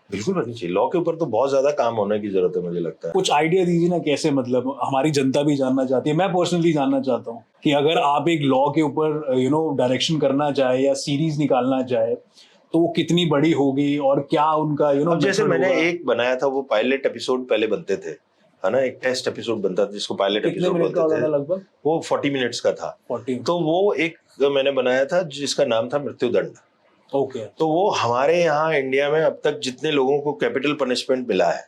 B: बिल्कुल बननी चाहिए। लॉ के ऊपर तो बहुत ज्यादा काम होने की जरूरत है, मुझे लगता है।
A: कुछ आइडिया दीजिए ना, कैसे, मतलब हमारी जनता भी जानना चाहती है, मैं पर्सनली जानना चाहता हूँ कि अगर आप एक लॉ के ऊपर डायरेक्शन करना चाहे या सीरीज निकालना चाहे तो वो कितनी बड़ी होगी और क्या उनका
B: जैसे मैंने एक बनाया था, वो पायलट एपिसोड पहले बनते थे, है ना, एक टेस्ट एपिसोड बनता था जिसको पायलट एपिसोड बोलते थे,
A: लगभग
B: वो 40 मिनट्स का था।
A: 40।
B: तो वो एक मैंने बनाया था जिसका नाम था मृत्युदंड।
A: ओके।
B: तो वो हमारे यहाँ इंडिया में अब तक जितने लोगों को कैपिटल पनिशमेंट मिला है,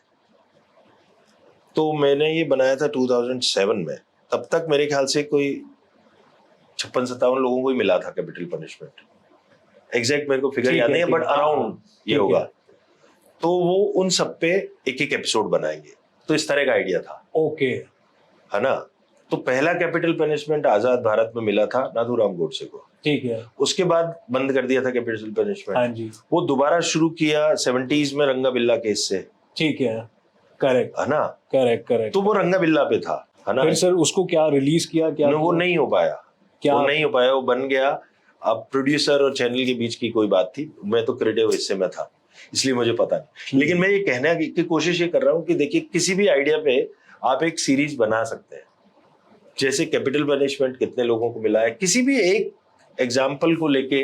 B: तो मैंने ये बनाया था 2007 में, तब तक मेरे ख्याल से कोई 56-57 लोगों को ही मिला था कैपिटल पनिशमेंट। एग्जैक्ट मेरे को फिगर याद नहीं है, बट अराउंड ये होगा। तो वो उन सब पे एक एक एपिसोड बनाएंगे, तो इस तरह का आइडिया था।
A: ओके,
B: है ना। तो पहला कैपिटल पनिशमेंट आजाद भारत में मिला था नाथूराम गोडसे को,
A: ठीक है।
B: उसके बाद बंद कर दिया था कैपिटल पनिशमेंट।
A: हाँ जी।
B: वो दोबारा शुरू किया 70s में रंगा बिल्ला केस से,
A: ठीक है, करेक्ट,
B: है ना,
A: करेक्ट।
B: तो वो रंगा बिल्ला पे था, है ना।
A: फिर सर उसको क्या रिलीज किया, क्या
B: वो नहीं हो पाया,
A: क्या
B: वो नहीं हो पाया, वो बन गया। अब प्रोड्यूसर और चैनल के बीच की कोई बात थी, मैं तो क्रिएटिव हिस्से में था, इसलिए मुझे पता नहीं। लेकिन मैं ये कहने की कोशिश ये कर रहा हूँ कि देखिए, किसी भी आइडिया पे आप एक सीरीज बना सकते हैं। जैसे कैपिटल पनिशमेंट कितने लोगों को मिला है, किसी भी एक एग्जाम्पल को लेके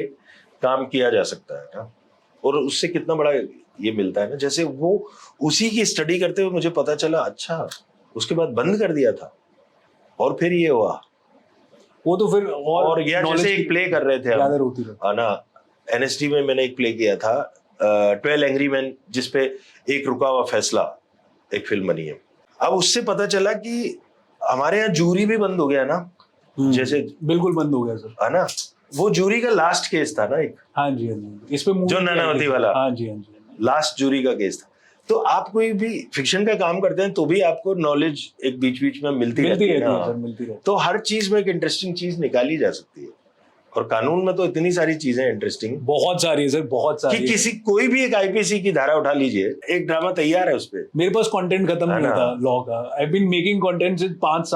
B: काम किया जा सकता है ना, और उससे कितना बड़ा ये मिलता है ना। जैसे वो उसी की स्टडी करते हुए मुझे पता चला, अच्छा उसके बाद बंद कर दिया था और फिर ये हुआ,
A: वो तो फिर
B: और जैसे एक प्ले कर रहे थे हम, ना, एनएसडी में मैंने एक प्ले किया था 12 एंग्री मैन, जिसपे एक रुका हुआ फैसला एक फिल्म बनी है। अब उससे पता चला कि हमारे यहाँ जूरी भी बंद हो गया ना, जैसे
A: बिल्कुल बंद हो गया सर,
B: है ना। वो जूरी का लास्ट केस था ना एक,
A: हाँ जी, इस पे
B: जो नानावती वाला,
A: हाँ जी,
B: लास्ट जूरी का केस था। तो आप कोई भी फिक्शन का काम करते हैं तो भी आपको नॉलेज एक बीच बीच में मिलती रहती है। तो हर चीज में एक इंटरेस्टिंग चीज निकाली जा सकती है, और कानून में तो इतनी सारी चीजें इंटरेस्टिंग,
A: बहुत सारी है सर, बहुत सारी।
B: कि कोई भी एक आईपीसी की धारा उठा लीजिए, एक ड्रामा तैयार है उस पे।
A: मेरे पास कंटेंट खत्म नहीं होता लॉ का। आई बीन मेकिंग कंटेंट सिर्फ 5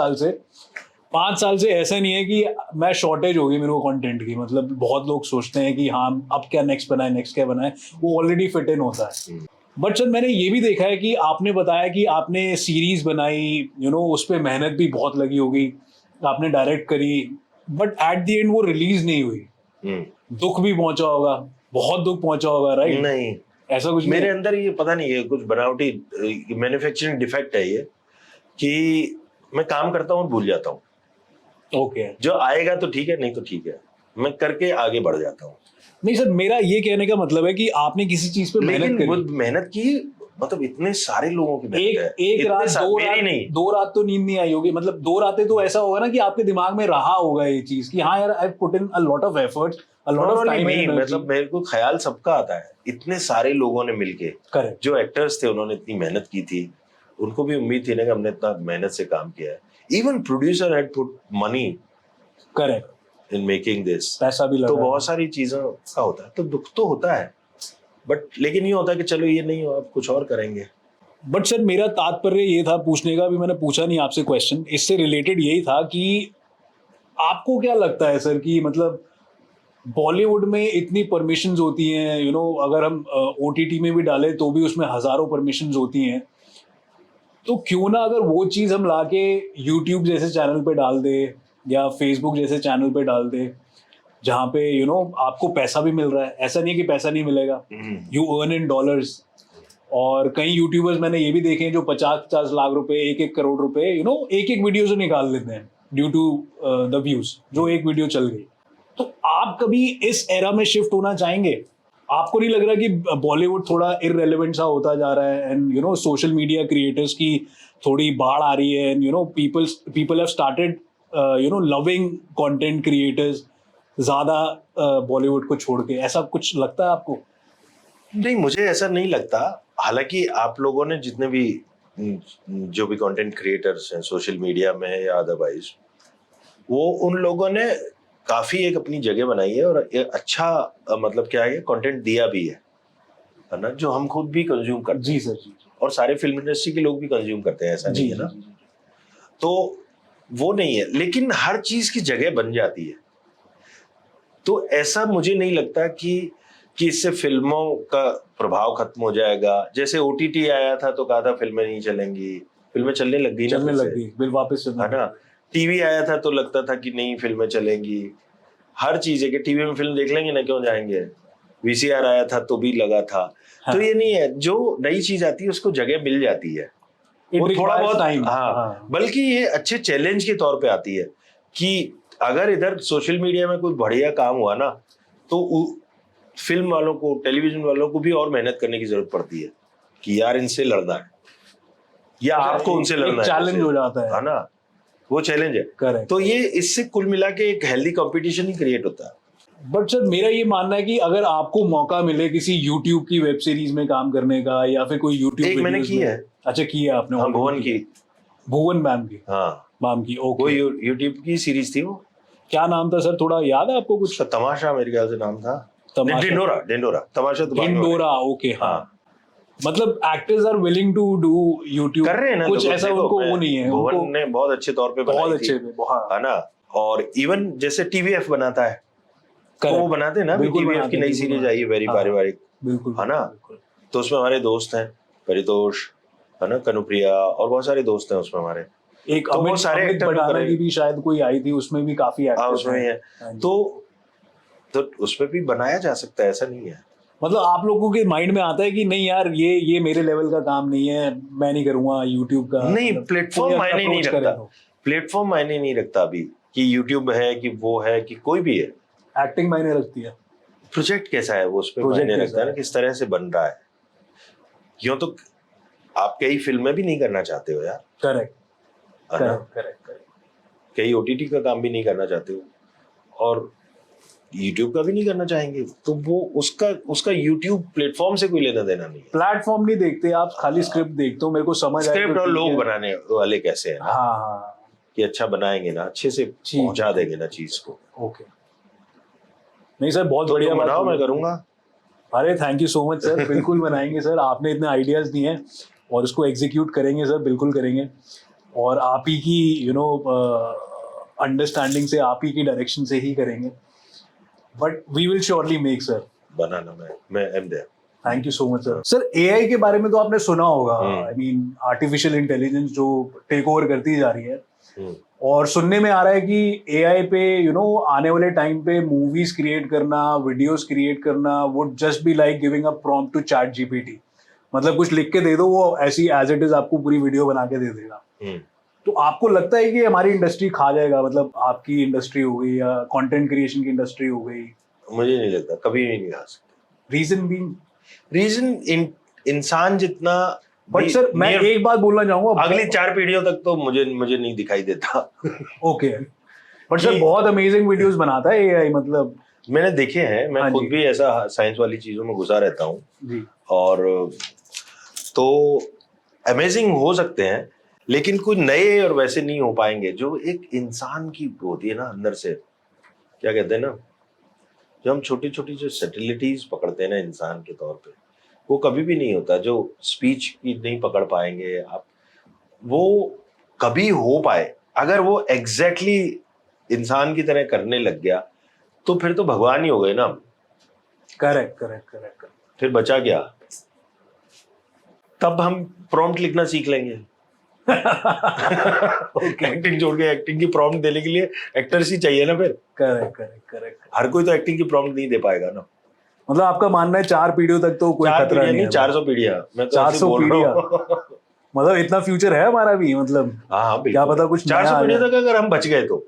A: साल से ऐसा नहीं है कि मैं शॉर्टेज होगी मेरे को कंटेंट की। मतलब बहुत लोग सोचते हैं कि हाँ अब क्या नेक्स्ट क्या बनाए, वो ऑलरेडी फिट इन होता है। बट सर मैंने ये भी देखा है कि आपने बताया कि आपने सीरीज बनाई, उस पर मेहनत भी बहुत लगी होगी, आपने डायरेक्ट करी, बट एट द एंड वो रिलीज नहीं हुई। दुख भी पहुंचा होगा, बहुत दुख पहुंचा होगा, राइट?
B: नहीं,
A: ऐसा कुछ
B: मेरे अंदर ये पता नहीं है, कुछ बनावटी मैन्युफैक्चरिंग डिफेक्ट है ये, कि मैं काम करता हूँ भूल जाता हूँ।
A: ओके,
B: जो आएगा तो ठीक है, नहीं तो ठीक है, मैं करके आगे बढ़ जाता हूँ।
A: नहीं सर, मेरा ये कहने का मतलब है कि आपने किसी चीज पे मेहनत
B: लेकिन वो
A: करी।
B: मेहनत की, मतलब इतने सारे लोगों की मेहनत है।
A: एक
B: इतने
A: रात,
B: सारे-
A: दो
B: मेरी
A: रात,
B: नहीं।
A: 2 रात तो नींद नहीं आई होगी, मतलब 2 रातें तो ऐसा होगा ना कि आपके दिमाग में रहा होगा ये चीज कि हाँ यार, I put in a lot of efforts, a lot of time and energy.
B: मतलब मेरे को ख्याल सबका आता है, इतने सारे लोगों ने मिलके,
A: करेक्ट।
B: जो एक्टर्स थे उन्होंने इतनी मेहनत की थी, उनको भी उम्मीद थी ना कि हमने इतना मेहनत से काम किया है। Even producer had put money
A: correct.
B: In making this.
A: पैसा भी लगा
B: तो
A: है।
B: बहुत सारी चीजों का होता है, तो दुख तो होता है, बट लेकिन ये होता है कि चलो ये नहीं हो, आप कुछ और करेंगे।
A: बट सर, मेरा तात्पर्य ये था पूछने का, भी मैंने पूछा नहीं आपसे क्वेश्चन, इससे रिलेटेड यही था कि आपको क्या लगता है सर कि मतलब बॉलीवुड में इतनी परमिशंस होती हैं, यू नो, अगर हम ओटीटी में भी डालें तो भी उसमें हजारों परमिशंस होती हैं, तो क्यों ना अगर वो चीज़ हम लाके यूट्यूब जैसे चैनल पे डाल दे या फेसबुक जैसे चैनल पे डाल दे, जहाँ पे यू नो आपको पैसा भी मिल रहा है, ऐसा नहीं है कि पैसा नहीं मिलेगा, यू अर्न इन डॉलर्स। और कई यूट्यूबर्स मैंने ये भी देखे हैं जो 50-50 लाख रुपए, 1-1 करोड़ रुपए, यू नो, एक वीडियो से निकाल लेते हैं ड्यू टू द व्यूज, जो एक वीडियो चल गई। तो आप कभी इस एरा में शिफ्ट होना चाहेंगे? आपको नहीं लग रहा कि बॉलीवुड थोड़ा इररेलेवेंट सा होता जा रहा है, and you know social media creators की थोड़ी बाढ़ आ रही है, and you know people have started you know loving content creators ज्यादा बॉलीवुड को छोड़ के, ऐसा कुछ लगता है आपको?
B: नहीं, मुझे ऐसा नहीं लगता। हालांकि आप लोगों ने जितने भी जो भी कंटेंट क्रिएटर्स हैं सोशल मीडिया में या अदरवाइज, वो उन लोगों ने काफी एक अपनी जगह बनाई है और एक अच्छा मतलब क्या है, कंटेंट दिया भी है ना, जो हम खुद भी कंज्यूम करते हैं।
A: जी सर, जी
B: और सारे फिल्म इंडस्ट्री के लोग भी कंज्यूम करते हैं, ऐसा
A: जी
B: नहीं है ना।
A: जी, जी।
B: तो वो नहीं है, लेकिन हर चीज की जगह बन जाती है। तो ऐसा मुझे नहीं लगता कि इससे फिल्मों का प्रभाव खत्म हो जाएगा। जैसे ओटीटी आया था तो कहा था फिल्में नहीं चलेंगी, फिल्में चलने लग गई ना,
A: चलने
B: फिर से,
A: लग गई, बिल वापस चलने
B: है ना। टीवी आया था तो लगता था कि नहीं फिल्में चलेंगी, हर चीज है कि टीवी में फिल्म देख लेंगे ना, क्यों जाएंगे। वीसीआर आया था तो भी लगा था।
A: हाँ।
B: तो ये नहीं है, जो नई चीज आती है उसको जगह मिल जाती है, वो थोड़ा बहुत
A: टाइम।
B: हाँ, बल्कि ये अच्छे चैलेंज के तौर पे आती है कि अगर इधर सोशल मीडिया में कोई बढ़िया काम हुआ ना, तो फिल्म वालों को, टेलीविजन वालों को भी और मेहनत करने की जरूरत पड़ती है कि यार इनसे लड़ना है या आपको उनसे लड़ना है,
A: चैलेंज हो जाता
B: है ना, वो चैलेंज है।
A: करेक्ट।
B: तो ये इससे कुल मिला के एक हेल्दी कंपटीशन ही क्रिएट होता है।
A: बट सर, मेरा ये मानना है कि अगर आपको मौका मिले किसी यूट्यूब की वेब सीरीज में काम करने का, या फिर कोई यूट्यूब
B: एक मैंने की है।
A: अच्छा, की है आपने?
B: हाँ, भुवन की।
A: भुवन मैम की?
B: हाँ,
A: मैम की,
B: वो
A: ओके।
B: यूट्यूब की सीरीज थी। वो
A: क्या नाम था सर, थोड़ा याद है आपको कुछ?
B: उसका तमाशा मेरे ख्याल से नाम था।
A: तमाशा?
B: डेंडोरा। तमाशा तो बाद में
A: डेंडोरा, ओके। हाँ,
B: हाँ।
A: मतलब actors are willing to do YouTube,
B: कर रहे हैं ना,
A: कुछ
B: तो
A: ऐसा
B: देखो,
A: उनको वो नहीं है,
B: भुवन
A: उनको
B: ने बहुत अच्छे तौर पे
A: बहुत
B: बनाई
A: अच्छे
B: थी,
A: हाँ।
B: है ना। और इवन जैसे टीवीएफ बनाता है, तो
A: Correct.
B: वो बनाते हैं ना,
A: बिल्कुल
B: टीवीएफ
A: बनाते
B: की
A: हैं,
B: नई
A: बिल्कुल
B: सीरीज आई है, वेरी
A: हाँ।
B: पारिवारिक,
A: बिल्कुल,
B: है ना।
A: बिल्कुल।
B: तो उसमें हमारे दोस्त हैं परितोष, है ना, कनुप्रिया, और बहुत सारे दोस्त हैं उसमें हमारे।
A: एक
B: तो वो
A: अमित
B: सारे
A: अमित
B: actor लोग
A: भड़ाना
B: करे।
A: की भी शायद कोई आई थी, उसमें भी काफी
B: हाँ,
A: एक्टर्स
B: उसमें ही है।
A: हाँ जी।
B: तो उसमें भी बनाया जा सकता है, ऐसा नहीं है।
A: मतलब आप लोगों के माइंड में आता है कि नहीं यार, ये मेरे लेवल का काम नहीं है, मैं नहीं करूंगा यूट्यूब का?
B: नहीं,
A: मतलब
B: प्लेटफॉर्म
A: कोई
B: मायने नहीं
A: approach करे
B: रखता।
A: तो।
B: प्लेटफॉर्म मायने नहीं रखता अभी, कि यूट्यूब है कि वो है कि कोई भी है।
A: एक्टिंग मायने रखती है,
B: प्रोजेक्ट कैसा है वो उस पर
A: Project
B: मायने
A: कैसा
B: रखता है ना,
A: है।
B: किस तरह से बन रहा है। यूं तो आप कई फिल्में भी नहीं करना चाहते हो यार,
A: करेक्ट
B: है ना।
A: करेक्ट।
B: कई ओटीटी का काम भी नहीं करना चाहते हो, और यूट्यूब का भी नहीं करना चाहेंगे, तो वो उसका यूट्यूब प्लेटफॉर्म से कोई लेना देना नहीं है।
A: प्लेटफॉर्म नहीं देखते आप, खाली स्क्रिप्ट देखते हो, मेरे को समझ आया।
B: स्क्रिप्ट और लोग बनाने वाले कैसे हैं ना,
A: हाँ हाँ,
B: कि अच्छा बनाएंगे ना, अच्छे से पहुंचा देंगे ना चीज को।
A: ओके। नहीं सर, बहुत
B: तो
A: बढ़िया
B: बनाओ,
A: बात
B: मैं
A: बोली।
B: करूंगा।
A: अरे thank you so much sir, बिल्कुल बनाएंगे सर, आपने इतने आइडियाज दिए हैं और उसको एग्जीक्यूट करेंगे सर, बिल्कुल करेंगे। और आप ही की यू नो अंडरस्टैंडिंग से, आप ही की डायरेक्शन से ही करेंगे, but we will surely make sir.
B: बनाना मैं am there.
A: Thank you so much sir. Sir, AI के बारे में तो आपने सुना होगा, आई मीन आर्टिफिशियल इंटेलिजेंस जो टेक ओवर करती जा रही है, और सुनने में आ रहा है कि एआई पे यू नो आने वाले टाइम पे मूवीज क्रिएट करना, वीडियोस क्रिएट करना would just be like giving a prompt to ChatGPT. मतलब कुछ लिख के दे दो, वो ऐसी एज इट इज आपको पूरी वीडियो बना के दे देगा। तो आपको लगता है कि हमारी इंडस्ट्री खा जाएगा? मतलब आपकी इंडस्ट्री हो गई या कंटेंट क्रिएशन की इंडस्ट्री हो गई,
B: मुझे नहीं लगता, कभी भी नहीं आ सकते।
A: रीजन बीइंग,
B: रीजन इंसान जितना
A: बट सर मैं एक बात बोलना चाहूंगा,
B: अगली 4 पीढ़ियों तक तो मुझे नहीं दिखाई देता।
A: ओके, बट सर बहुत अमेजिंग वीडियोस बनाता है एआई, मतलब
B: मैंने देखे हैं, मैं
A: हाँ
B: खुद
A: जी।
B: भी ऐसा साइंस वाली चीजों में घुसा रहता हूँ,
A: जी
B: और तो अमेजिंग हो सकते हैं, लेकिन कोई नए और वैसे नहीं हो पाएंगे जो एक इंसान की होती है ना अंदर से। क्या कहते हैं ना, जो हम छोटी छोटी जो सैटेलिटीज पकड़ते हैं ना इंसान के तौर पे, वो कभी भी नहीं होता। जो स्पीच की नहीं पकड़ पाएंगे आप, वो कभी हो पाए अगर वो एग्जैक्टली इंसान की तरह करने लग गया, तो फिर तो भगवान ही हो गए ना।
A: Correct correct correct.
B: फिर बचा क्या? तब हम प्रॉम्प्ट लिखना सीख लेंगे। एक्टिंग छोड़ के, एक्टिंग की प्रॉम्प्ट देने के लिए एक्टर्स ही चाहिए ना फिर।
A: Correct correct correct.
B: हर कोई तो एक्टिंग की प्रॉम्प्ट नहीं दे पाएगा ना।
A: मतलब आपका मानना है 4 पीढ़ियों तक तो कोई
B: 4
A: खतरा
B: पीढ़ियां नहीं,
A: है?
B: 400 पीढ़ियां। मैं तो ऐसे
A: 400
B: बोल रहा हूं।
A: मतलब इतना फ्यूचर है हमारा भी, मतलब
B: हाँ बिल्कुल।
A: क्या पता कुछ
B: 400 पीढ़ियों तक अगर हम बच गए तो,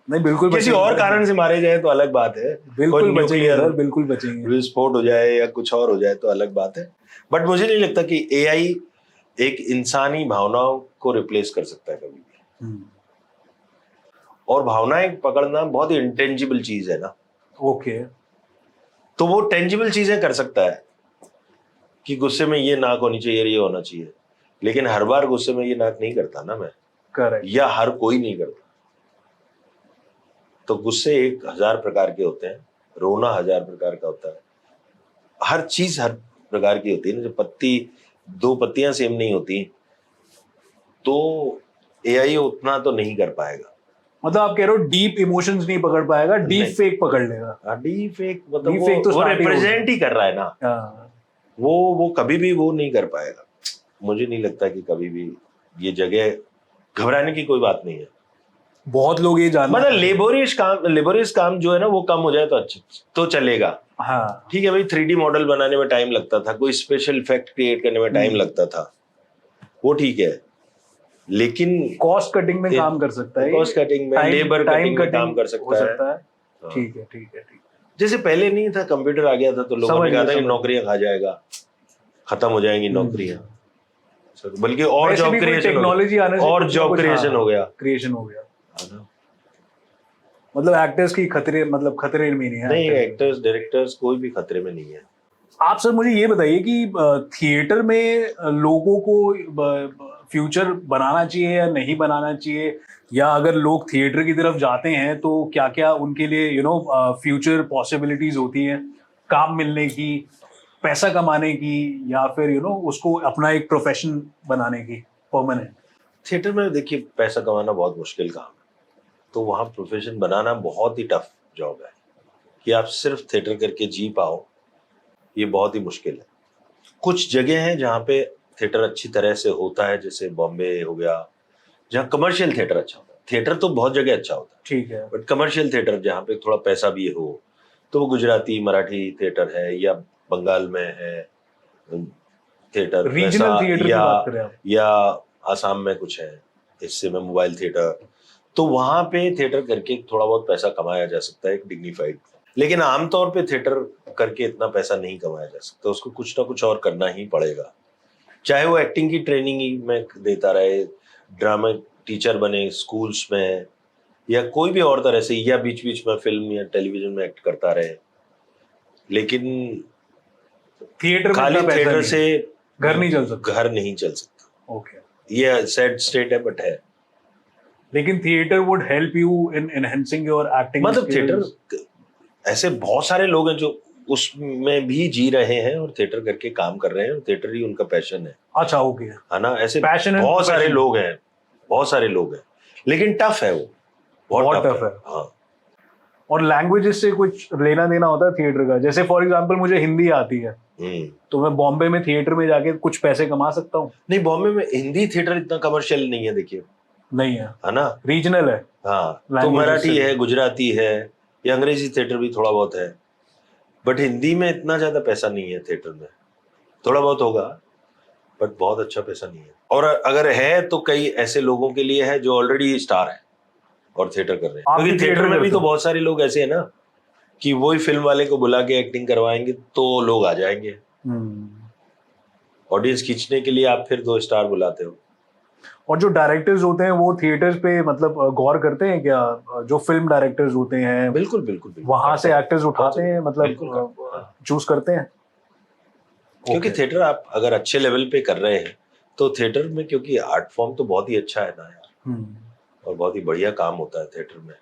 A: नहीं बिल्कुल
B: किसी
A: बचेंगे,
B: और कारण से मारे जाए तो अलग बात है।
A: बिल्कुल बचेंगे सर, बिल्कुल बचेंगे।
B: विस्फोट हो जाए या कुछ और हो जाए तो अलग बात है। बट मुझे नहीं लगता कि एआई एक इंसानी भावनाओं को रिप्लेस कर सकता है कभी भी। और भावनाएं पकड़ना बहुत ही इंटेंजिबल चीज है ना।
A: ओके,
B: तो वो टेंजिबल चीजें कर सकता है कि गुस्से में ये नाक होनी चाहिए, ये होना चाहिए, लेकिन हर बार गुस्से में ये नाक नहीं करता ना मैं,
A: करेक्ट।
B: या हर कोई नहीं करता। तो गुस्से 1000 प्रकार के होते हैं, रोना 1000 प्रकार का होता है, हर चीज हर प्रकार की होती है ना। जब दो पत्तियां सेम नहीं होती, तो एआई उतना तो नहीं कर पाएगा।
A: मतलब आप कह रहे हो डीप इमोशंस नहीं पकड़ पाएगा, डीप फेक पकड़ लेगा।
B: डीप फेक मतलब
A: Deep fake तो
B: वो
A: start ही
B: रिप्रेजेंट ही कर रहा है ना।
A: हाँ।
B: वो कभी भी वो नहीं कर पाएगा। मुझे नहीं लगता कि कभी भी ये जगह, घबराने की कोई बात नहीं है।
A: बहुत लोग ये जानना,
B: मतलब लेबोरियस काम जो है ना वो कम हो जाए तो अच्छा, तो चलेगा।
A: हाँ
B: ठीक है भाई, 3D मॉडल बनाने में टाइम लगता था, कोई स्पेशल इफेक्ट क्रिएट करने में टाइम लगता था, वो ठीक है, लेकिन
A: कॉस्ट कटिंग में काम कर सकता है,
B: कॉस्ट कटिंग में, लेबर कटिंग में काम कर सकता है।
A: है। ठीक है ठीक है ठीक।
B: जैसे पहले नहीं था, कंप्यूटर आ गया था तो लोगों ने कहा था कि नौकरियां खा जाएगा, खत्म हो जाएंगी नौकरियां, बल्कि और जॉब क्रिएशन,
A: टेक्नोलॉजी आने से
B: और जॉब क्रिएशन हो गया,
A: मतलब एक्टर्स की खतरे, मतलब खतरे में नहीं है।
B: नहीं, एक्टर्स डायरेक्टर्स कोई भी खतरे में नहीं है।
A: आप सर मुझे ये बताइए कि थिएटर में लोगों को फ्यूचर बनाना चाहिए या नहीं बनाना चाहिए, या अगर लोग थिएटर की तरफ जाते हैं तो क्या क्या उनके लिए फ्यूचर पॉसिबिलिटीज होती हैं, काम मिलने की, पैसा कमाने की, या फिर उसको अपना एक प्रोफेशन बनाने की परमानेंट।
B: थिएटर में देखिए पैसा कमाना बहुत मुश्किल काम है, तो वहाँ प्रोफेशन बनाना बहुत ही टफ जॉब है। कि आप सिर्फ थिएटर करके जी पाओ, ये बहुत ही मुश्किल है। कुछ जगह हैं जहाँ पे थिएटर अच्छी तरह से होता है, जैसे बॉम्बे हो गया, जहाँ कमर्शियल थिएटर अच्छा होता है। थिएटर तो बहुत जगह अच्छा होता है,
A: ठीक है,
B: बट कमर्शियल थिएटर जहाँ पे थोड़ा पैसा भी हो, तो वो गुजराती मराठी थिएटर है, या बंगाल में है थिएटर,
A: रीजनल थिएटर की बात करें आप,
B: या आसाम में कुछ है हिस्से में मोबाइल थिएटर, तो वहां पे थिएटर करके थोड़ा बहुत पैसा कमाया जा सकता है, एक डिग्निफाइड। लेकिन आमतौर पे थिएटर करके इतना पैसा नहीं कमाया जा सकता, उसको कुछ ना कुछ और करना ही पड़ेगा। चाहे वो एक्टिंग की ट्रेनिंग ही में देता रहे, ड्रामा टीचर बने स्कूल्स में, या कोई भी और तरह से, या बीच बीच में फिल्म या टेलीविजन में एक्ट करता रहे। लेकिन
A: थिएटर
B: खाली थिएटर से
A: घर नहीं चल सकता,
B: घर नहीं चल सकता।
A: ओके,
B: ये सैड स्टेट है, बट है।
A: लेकिन theatre would help you in enhancing your acting.
B: मतलब थिएटर, ऐसे बहुत सारे लोग हैं जो उसमें भी जी रहे हैं और थिएटर करके काम कर रहे हैं, और थिएटर ही उनका पैशन है।
A: अच्छा, ओके,
B: है ना, ऐसे
A: पैशन
B: बहुत सारे लोग हैं, बहुत सारे लोग हैं, लेकिन टफ है वो, बहुत टफ है। हाँ,
A: और लैंग्वेजेस से कुछ लेना देना होता है थिएटर का। जैसे फॉर एग्जांपल मुझे हिंदी आती है, तो मैं बॉम्बे में थिएटर में जाके कुछ पैसे कमा सकता हूँ।
B: नहीं, बॉम्बे में हिंदी थिएटर इतना कमर्शियल नहीं है, देखिए,
A: नहीं है,
B: है ना,
A: रीजनल है।
B: हाँ, तो मराठी है, गुजराती है, या अंग्रेजी थिएटर भी थोड़ा बहुत है, बट हिंदी में इतना ज्यादा पैसा नहीं है थिएटर में। थोड़ा बहुत होगा, बट बहुत अच्छा पैसा नहीं है। और अगर है तो कई ऐसे लोगों के लिए है जो ऑलरेडी स्टार है और थिएटर कर रहे हैं, क्योंकि थिएटर में भी तो बहुत सारे लोग ऐसे हैं ना कि वही फिल्म वाले को बुला के एक्टिंग करवाएंगे तो लोग आ जाएंगे। ऑडियंस खींचने के लिए आप फिर 2 स्टार बुलाते हो।
A: और जो डायरेक्टर्स होते हैं वो थिएटर्स पे मतलब गौर करते हैं क्या, जो फिल्म डायरेक्टर्स होते हैं
B: बिल्कुल बिल्कुल बिल्कुल
A: वहां से
B: करते
A: एक्टर्स उठाते हैं,
B: बिल्कुल
A: मतलब चूज करते हैं?
B: क्योंकि
A: Okay.
B: थिएटर आप अगर अच्छे लेवल पे कर रहे हैं तो थिएटर में, क्योंकि आर्ट फॉर्म तो बहुत ही अच्छा है ना यार, और बहुत ही बढ़िया काम होता है थिएटर में,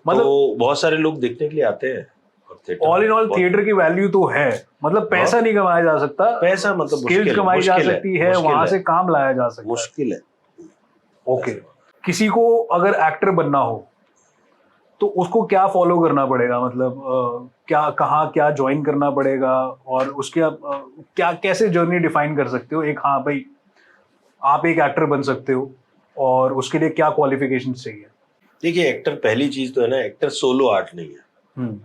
A: मतलब
B: तो बहुत सारे लोग देखने के लिए आते हैं। और थिएटर
A: ऑल इन ऑल
B: बहुत-
A: थिएटर की वैल्यू तो है, मतलब पैसा नहीं कमाया जा सकता,
B: पैसा मतलब
A: स्किल्स
B: मुश्किल है,
A: कमाई जा
B: मुश्किल है,
A: सकती है,
B: मुश्किल
A: वहां
B: है।
A: से काम लाया जा सकता है।
B: मुश्किल है।
A: ओके, किसी को अगर एक्टर बनना हो तो उसको क्या फॉलो करना पड़ेगा, मतलब क्या कहाँ क्या ज्वाइन करना पड़ेगा, और उसके क्या कैसे जर्नी डिफाइन कर सकते हो एक, हाँ भाई आप एक एक्टर बन सकते हो और उसके लिए क्या क्वालिफिकेशन चाहिए?
B: देखिए, एक्टर पहली चीज तो है ना, एक्टर सोलो आर्ट नहीं है।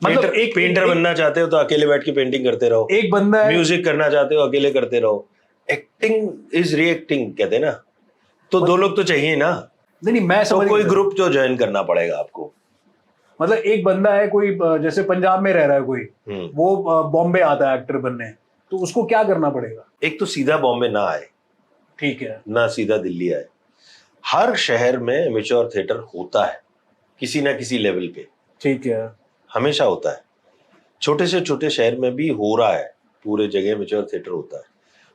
A: मतलब
B: एक पेंटर बनना चाहते हो तो अकेले बैठ के पेंटिंग करते रहो,
A: एक बंदा है,
B: म्यूजिक करना चाहते हो अकेले करते रहो। एक्टिंग इज रिएक्टिंग कहते हैं ना, तो 2 लोग तो चाहिए ना,
A: नहीं मैं
B: तो
A: समझ
B: कोई
A: गया।
B: ग्रुप तो ज्वाइन करना पड़ेगा आपको।
A: मतलब एक बंदा है कोई, जैसे पंजाब में रह रहा है कोई, वो बॉम्बे आता है एक्टर बनने, तो उसको क्या करना पड़ेगा?
B: एक तो सीधा बॉम्बे ना आए,
A: ठीक है,
B: ना सीधा दिल्ली आए। हर शहर में एमेच्योर थिएटर होता है किसी ना किसी लेवल पे,
A: ठीक है,
B: हमेशा होता है। छोटे से छोटे शहर में भी हो रहा है, पूरे जगह एमेच्योर थिएटर होता है।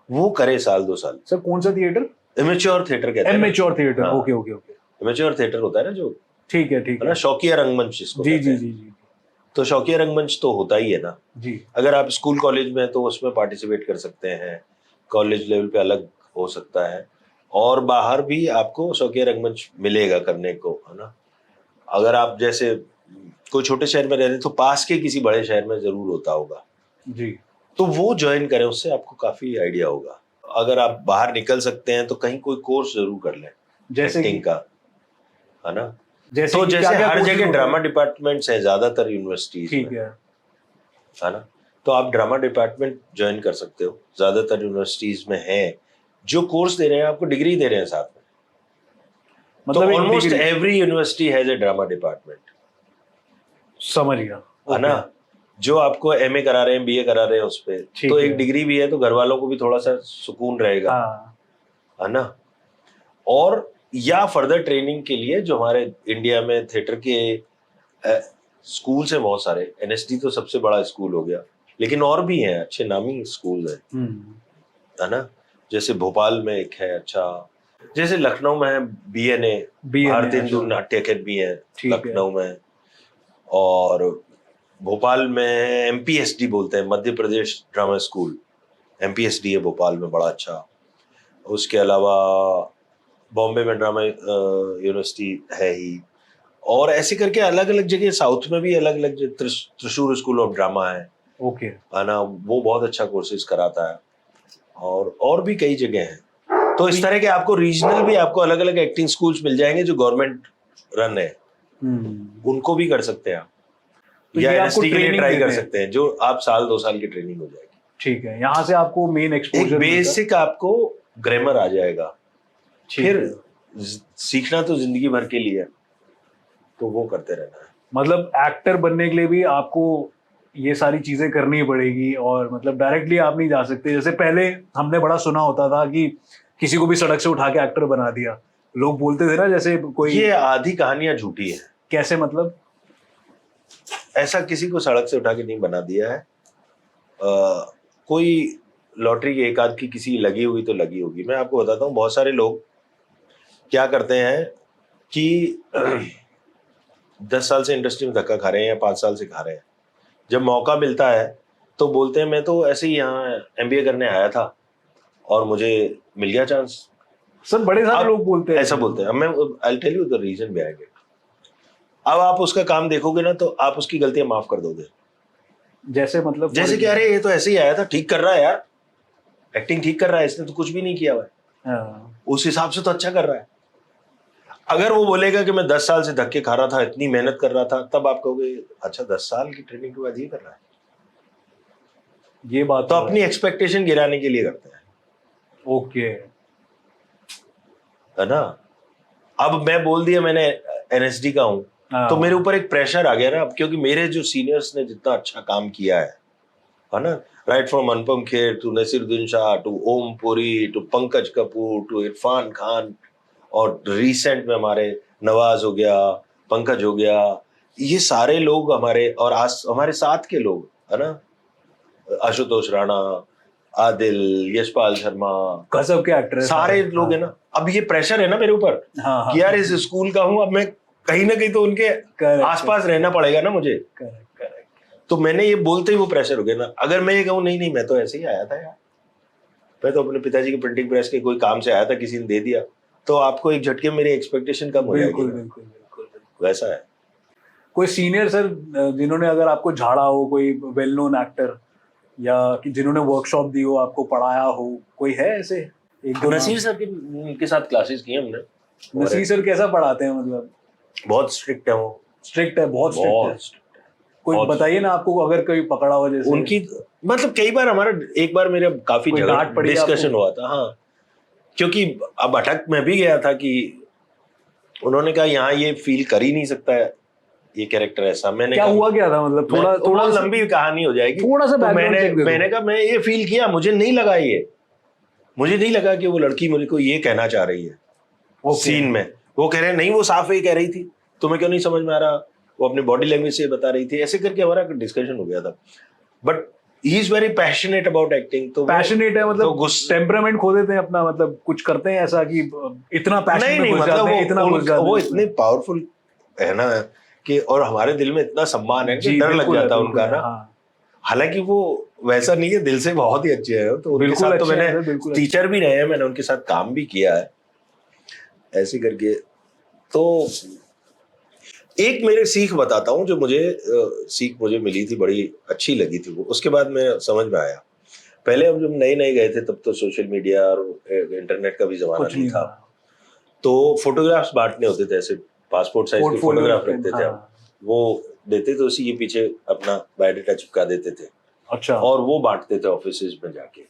B: वो करे साल 2 साल।
A: सर कौन सा थिएटर?
B: एमेच्योर थिएटर कहते हैं।
A: एमेच्योर थिएटर,
B: हाँ।
A: Okay okay okay,
B: amateur theatre होता है ना, जो
A: ठीक है
B: है ना, शौकिया रंगमंच जिसको
A: जी
B: कहते
A: जी
B: हैं।
A: जी जी
B: तो शौकिया रंगमंच तो होता ही है ना।
A: जी,
B: अगर आप स्कूल कॉलेज में हैं तो उसमें पार्टिसिपेट कर सकते हैं, कॉलेज लेवल पे अलग हो सकता है, और बाहर भी आपको शौकिया रंगमंच मिलेगा करने को, है ना। अगर आप जैसे कोई छोटे शहर में रह रहे हैं तो पास के किसी बड़े शहर में जरूर होता होगा,
A: जी,
B: तो वो ज्वाइन करें, उससे आपको काफी आइडिया होगा। अगर आप बाहर निकल सकते हैं तो कहीं कोई कोर्स जरूर कर लें
A: जैसे
B: एक्टिंग का, है ना।
A: जैसे
B: तो
A: कि
B: जैसे
A: क्या-क्या
B: हर
A: courses
B: जगह
A: होते
B: ड्रामा
A: हैं?
B: डिपार्टमेंट्स हैं ज्यादातर यूनिवर्सिटीज
A: ठीक
B: में,
A: है,
B: ना। तो आप ड्रामा डिपार्टमेंट ज्वाइन कर सकते हो, ज्यादातर यूनिवर्सिटीज में है, जो कोर्स दे रहे हैं आपको डिग्री दे रहे हैं साथ में। तो
A: मतलब एक
B: almost
A: degree,
B: every university has a drama department,
A: समझ गया,
B: है ना। जो आपको एमए करा रहे हैं, बीए करा रहे हैं उस पे,
A: ठीक
B: तो
A: है।
B: एक डिग्री भी है, तो घर वालों को भी थोड़ा सा सुकून रहेगा,
A: हाँ,
B: है ना। और या फर्दर ट्रेनिंग के लिए जो हमारे इंडिया में थिएटर के स्कूल हैं बहुत सारे, एनएसडी तो सबसे बड़ा स्कूल हो गया, लेकिन और भी हैं अच्छे नामी स्कूल हैं, है ना। जैसे भोपाल में एक है अच्छा, जैसे लखनऊ में है बीएनए, भारतीय हिंदू नाट्य अकेडमी है लखनऊ में, और भोपाल में एमपीएसडी बोलते हैं, Madhya Pradesh drama school, MPSD है भोपाल में, बड़ा अच्छा। उसके अलावा बॉम्बे में ड्रामा यूनिवर्सिटी है ही, और ऐसे करके अलग अलग जगह, साउथ में भी अलग अलग, त्रिशूर स्कूल ऑफ ड्रामा है,
A: ओके,
B: है ना, वो बहुत अच्छा कोर्सेज कराता है, और भी कई जगह हैं। तो इस तरह के आपको रीजनल भी आपको अलग अलग एक्टिंग स्कूल्स मिल जाएंगे जो गवर्नमेंट रन है, उनको भी कर सकते हैं आप,
A: तो
B: या
A: ये आपको
B: एनएसटी के लिए
A: ट्रेनिंग
B: ट्राई कर
A: देते हैं?
B: सकते हैं, जो आप साल 2 साल की ट्रेनिंग हो जाएगी।
A: ठीक है, यहाँ से आपको मेन
B: एक
A: एक्सपोजर
B: बेसिक आपको ग्रामर आ जाएगा, फिर सीखना तो जिंदगी भर के लिए है, तो वो करते रहना है।
A: मतलब एक्टर बनने के लिए भी आपको ये सारी चीजें करनी पड़ेगी, और मतलब डायरेक्टली आप नहीं जा सकते। जैसे पहले हमने बड़ा सुना होता था कि किसी को भी सड़क से उठा के एक्टर बना दिया, लोग बोलते थे ना, जैसे कोई,
B: ये आधी कहानियां झूठी है।
A: कैसे मतलब?
B: ऐसा किसी को सड़क से उठा के नहीं बना दिया है। कोई लॉटरी की एक आध की किसी लगी हुई तो लगी होगी। मैं आपको बताता हूँ, बहुत सारे लोग क्या करते हैं कि 10 साल से इंडस्ट्री में धक्का खा रहे हैं या 5 साल से खा रहे हैं, जब मौका मिलता है तो बोलते हैं मैं तो ऐसे ही यहाँ एमबीए करने आया था और मुझे मिल गया चांस।
A: सर बड़े सारे लोग बोलते हैं,
B: ऐसा बोलते हैं। मैं I tell you the reason behind it. अब आप उसका काम देखोगे ना तो आप उसकी गलतियां माफ कर दोगे।
A: जैसे मतलब,
B: जैसे कि अरे ये तो ऐसे ही आया था, ठीक कर रहा है यार, एक्टिंग ठीक कर रहा है, इसने तो कुछ भी नहीं किया हुआ है, उस हिसाब से तो अच्छा कर रहा है। अगर वो बोलेगा कि मैं 10 साल से धक्के खा रहा था, इतनी मेहनत कर रहा था, तब आप कहोगे अच्छा 10 साल की ट्रेनिंग के बाद ये कर रहा है।
A: ये बात
B: तो अपनी एक्सपेक्टेशन गिराने के लिए करते हैं।
A: ओके,
B: है ना। अब मैं बोल दिया मैंने एनएसडी का हूं, तो मेरे ऊपर एक प्रेशर आ गया ना, क्योंकि मेरे जो सीनियर्स ने जितना अच्छा काम किया है ना, right from Anupam Kher to Naseeruddin Shah to Om Puri to Pankaj Kapoor to Irrfan Khan, और रिसेंट में हमारे नवाज हो गया, पंकज हो गया, ये सारे लोग हमारे, और आज हमारे साथ के लोग है ना, आशुतोष राणा, आदिल, यशपाल शर्मा,
A: गजब के एक्टर
B: सारे लोग है ना। अब ये प्रेशर है ना मेरे ऊपर कि यार इस स्कूल का हूं, अब मैं कहीं ना कहीं तो उनके आसपास रहना पड़ेगा ना मुझे। तो मैंने ये बोलते ही वो प्रेशर हो गया ना। अगर मैं ये कहूँ नहीं मैं तो ऐसे ही आया था यार, मैं तो अपने पिताजी की प्रिंटिंग प्रेस के कोई काम से आया था, किसी ने दे दिया, तो आपको एक झटके मेरी एक्सपेक्टेशन कम हो जाएगी।
A: बिल्कुल
B: वैसा है।
A: कोई सीनियर सर जिन्होंने अगर आपको झाड़ा हो, कोई वेल नोन एक्टर या कि जिन्होंने वर्कशॉप दी हो, आपको पढ़ाया हो, कोई है ऐसे? एक दो
B: नसीर सर के साथ क्लासेस की हमने।
A: नसीर सर कैसा पढ़ाते हैं? मतलब
B: बहुत स्ट्रिक्ट है वो।
A: स्ट्रिक्ट है, बहुत स्ट्रिक्ट है। कोई बताइए ना आपको, अगर कोई पकड़ा हो जैसे।
B: उनकी मतलब कई बार हमारा, एक बार मेरे काफी झगड़ा डिस्कशन हुआ था। हाँ, क्योंकि अब अटक में भी गया था कि उन्होंने कहा यहाँ ये फील कर ही नहीं सकता है ये कैरेक्टर ऐसा। मैंने
A: क्या हुआ क्या था, मतलब थोड़ा
B: लंबी कहानी हो जाएगी,
A: थोड़ा सा
B: तो मैंने कहा मैं ये फील किया, मुझे नहीं लगा कि वो लड़की मुझे को ये कहना चाह रही है सीन में। वो कह रहे नहीं, वो साफ ही कह रही थी, तुम्हें क्यों नहीं समझ में आ रहा, वो अपनी बॉडी लैंग्वेज से बता रही थी, ऐसे करके हमारा डिस्कशन हो गया था। But he is very passionate about acting. तो पैशनेट है, मतलब
A: टेम्परामेंट खो देते हैं अपना, मतलब कुछ करते हैं ऐसा कि इतना पैशन में घुस जाते हैं, इतना घुस जाते हैं।
B: वो इतने पावरफुल है ना कि, और हमारे दिल में इतना सम्मान है कि डर लग जाता है उनका ना। हालांकि वो वैसा नहीं है, दिल से बहुत ही अच्छे हैं। तो उनके साथ तो मैंने टीचर भी रहे हैं, मैंने उनके साथ काम भी किया है ऐसे करके। तो एक मेरे सीख बताता हूँ, जो सीख मुझे मिली थी, बड़ी अच्छी लगी थी वो। उसके बाद मैं समझ में आया। पहले हम जब नए गए थे तब तो सोशल मीडिया और इंटरनेट का भी जमाना नहीं था, तो फोटोग्राफ्स बांटने होते थे, ऐसे पासपोर्ट साइज के फोटोग्राफ रखते थे हम, वो देते थे, उसी के पीछे अपना बायोडाटा चिपका देते थे।
A: अच्छा। और
B: वो बांटते थे ऑफिस में जाके।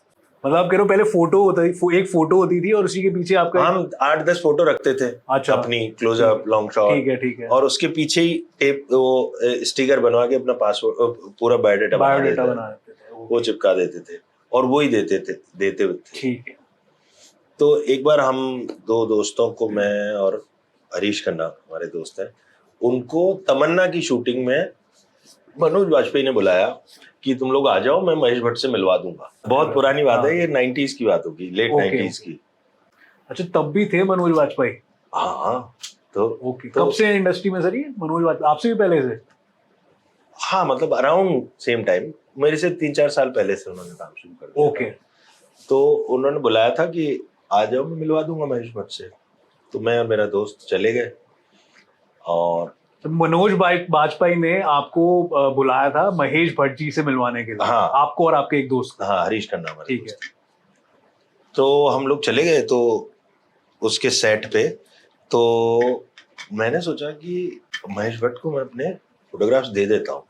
A: मतलब आप कह रहे हो पहले फोटो होता थी, एक फोटो होती थी और उसी के पीछे आपका
B: हम 8-10 फोटो रखते थे। अच्छा। अपनी क्लोजअप, लॉन्ग शॉट।
A: ठीक है।
B: और उसके पीछे ही टेप, वो स्टिकर बनवा के अपना पासवर्ड, पूरा बायोडाटा बना देते थे, वो चिपका देते थे और वो ही देते थे।
A: ठीक है।
B: तो एक बार हम 2 दोस्तों को, मैं और हरीश खन्ना हमारे दोस्त हैं, उनको तमन्ना की शूटिंग में मनोज वाजपेयी ने बुलाया कि तुम लोग आ जाओ, मैं महेश भट्ट से मिलवा दूंगा। बहुत पुरानी बात है ये, 90s की बात होगी, लेट 90s की।
A: अच्छा, तब भी थे मनोज वाजपेयी?
B: हाँ। तो
A: कब से इंडस्ट्री में सर ये मनोज वाजपेयी? आपसे भी पहले से?
B: हाँ, मतलब अराउंड सेम टाइम, मेरे से 3-4 साल पहले से उन्होंने काम शुरू कर दिया।
A: ओके।
B: तो उन्होंने बुलाया था कि आ जाओ, मैं मिलवा दूंगा महेश भट्ट से। तो मैं और मेरा दोस्त चले गए। और
A: मनोज वाजपेयी ने आपको बुलाया था महेश भट्ट जी से मिलवाने के लिए?
B: हाँ।
A: आपको और आपके एक दोस्त?
B: हाँ, हरीश खन्ना हमारे।
A: ठीक है।
B: तो हम लोग चले गए तो उसके सेट पे, तो मैंने सोचा कि महेश भट्ट को मैं अपने फोटोग्राफ्स दे देता हूँ।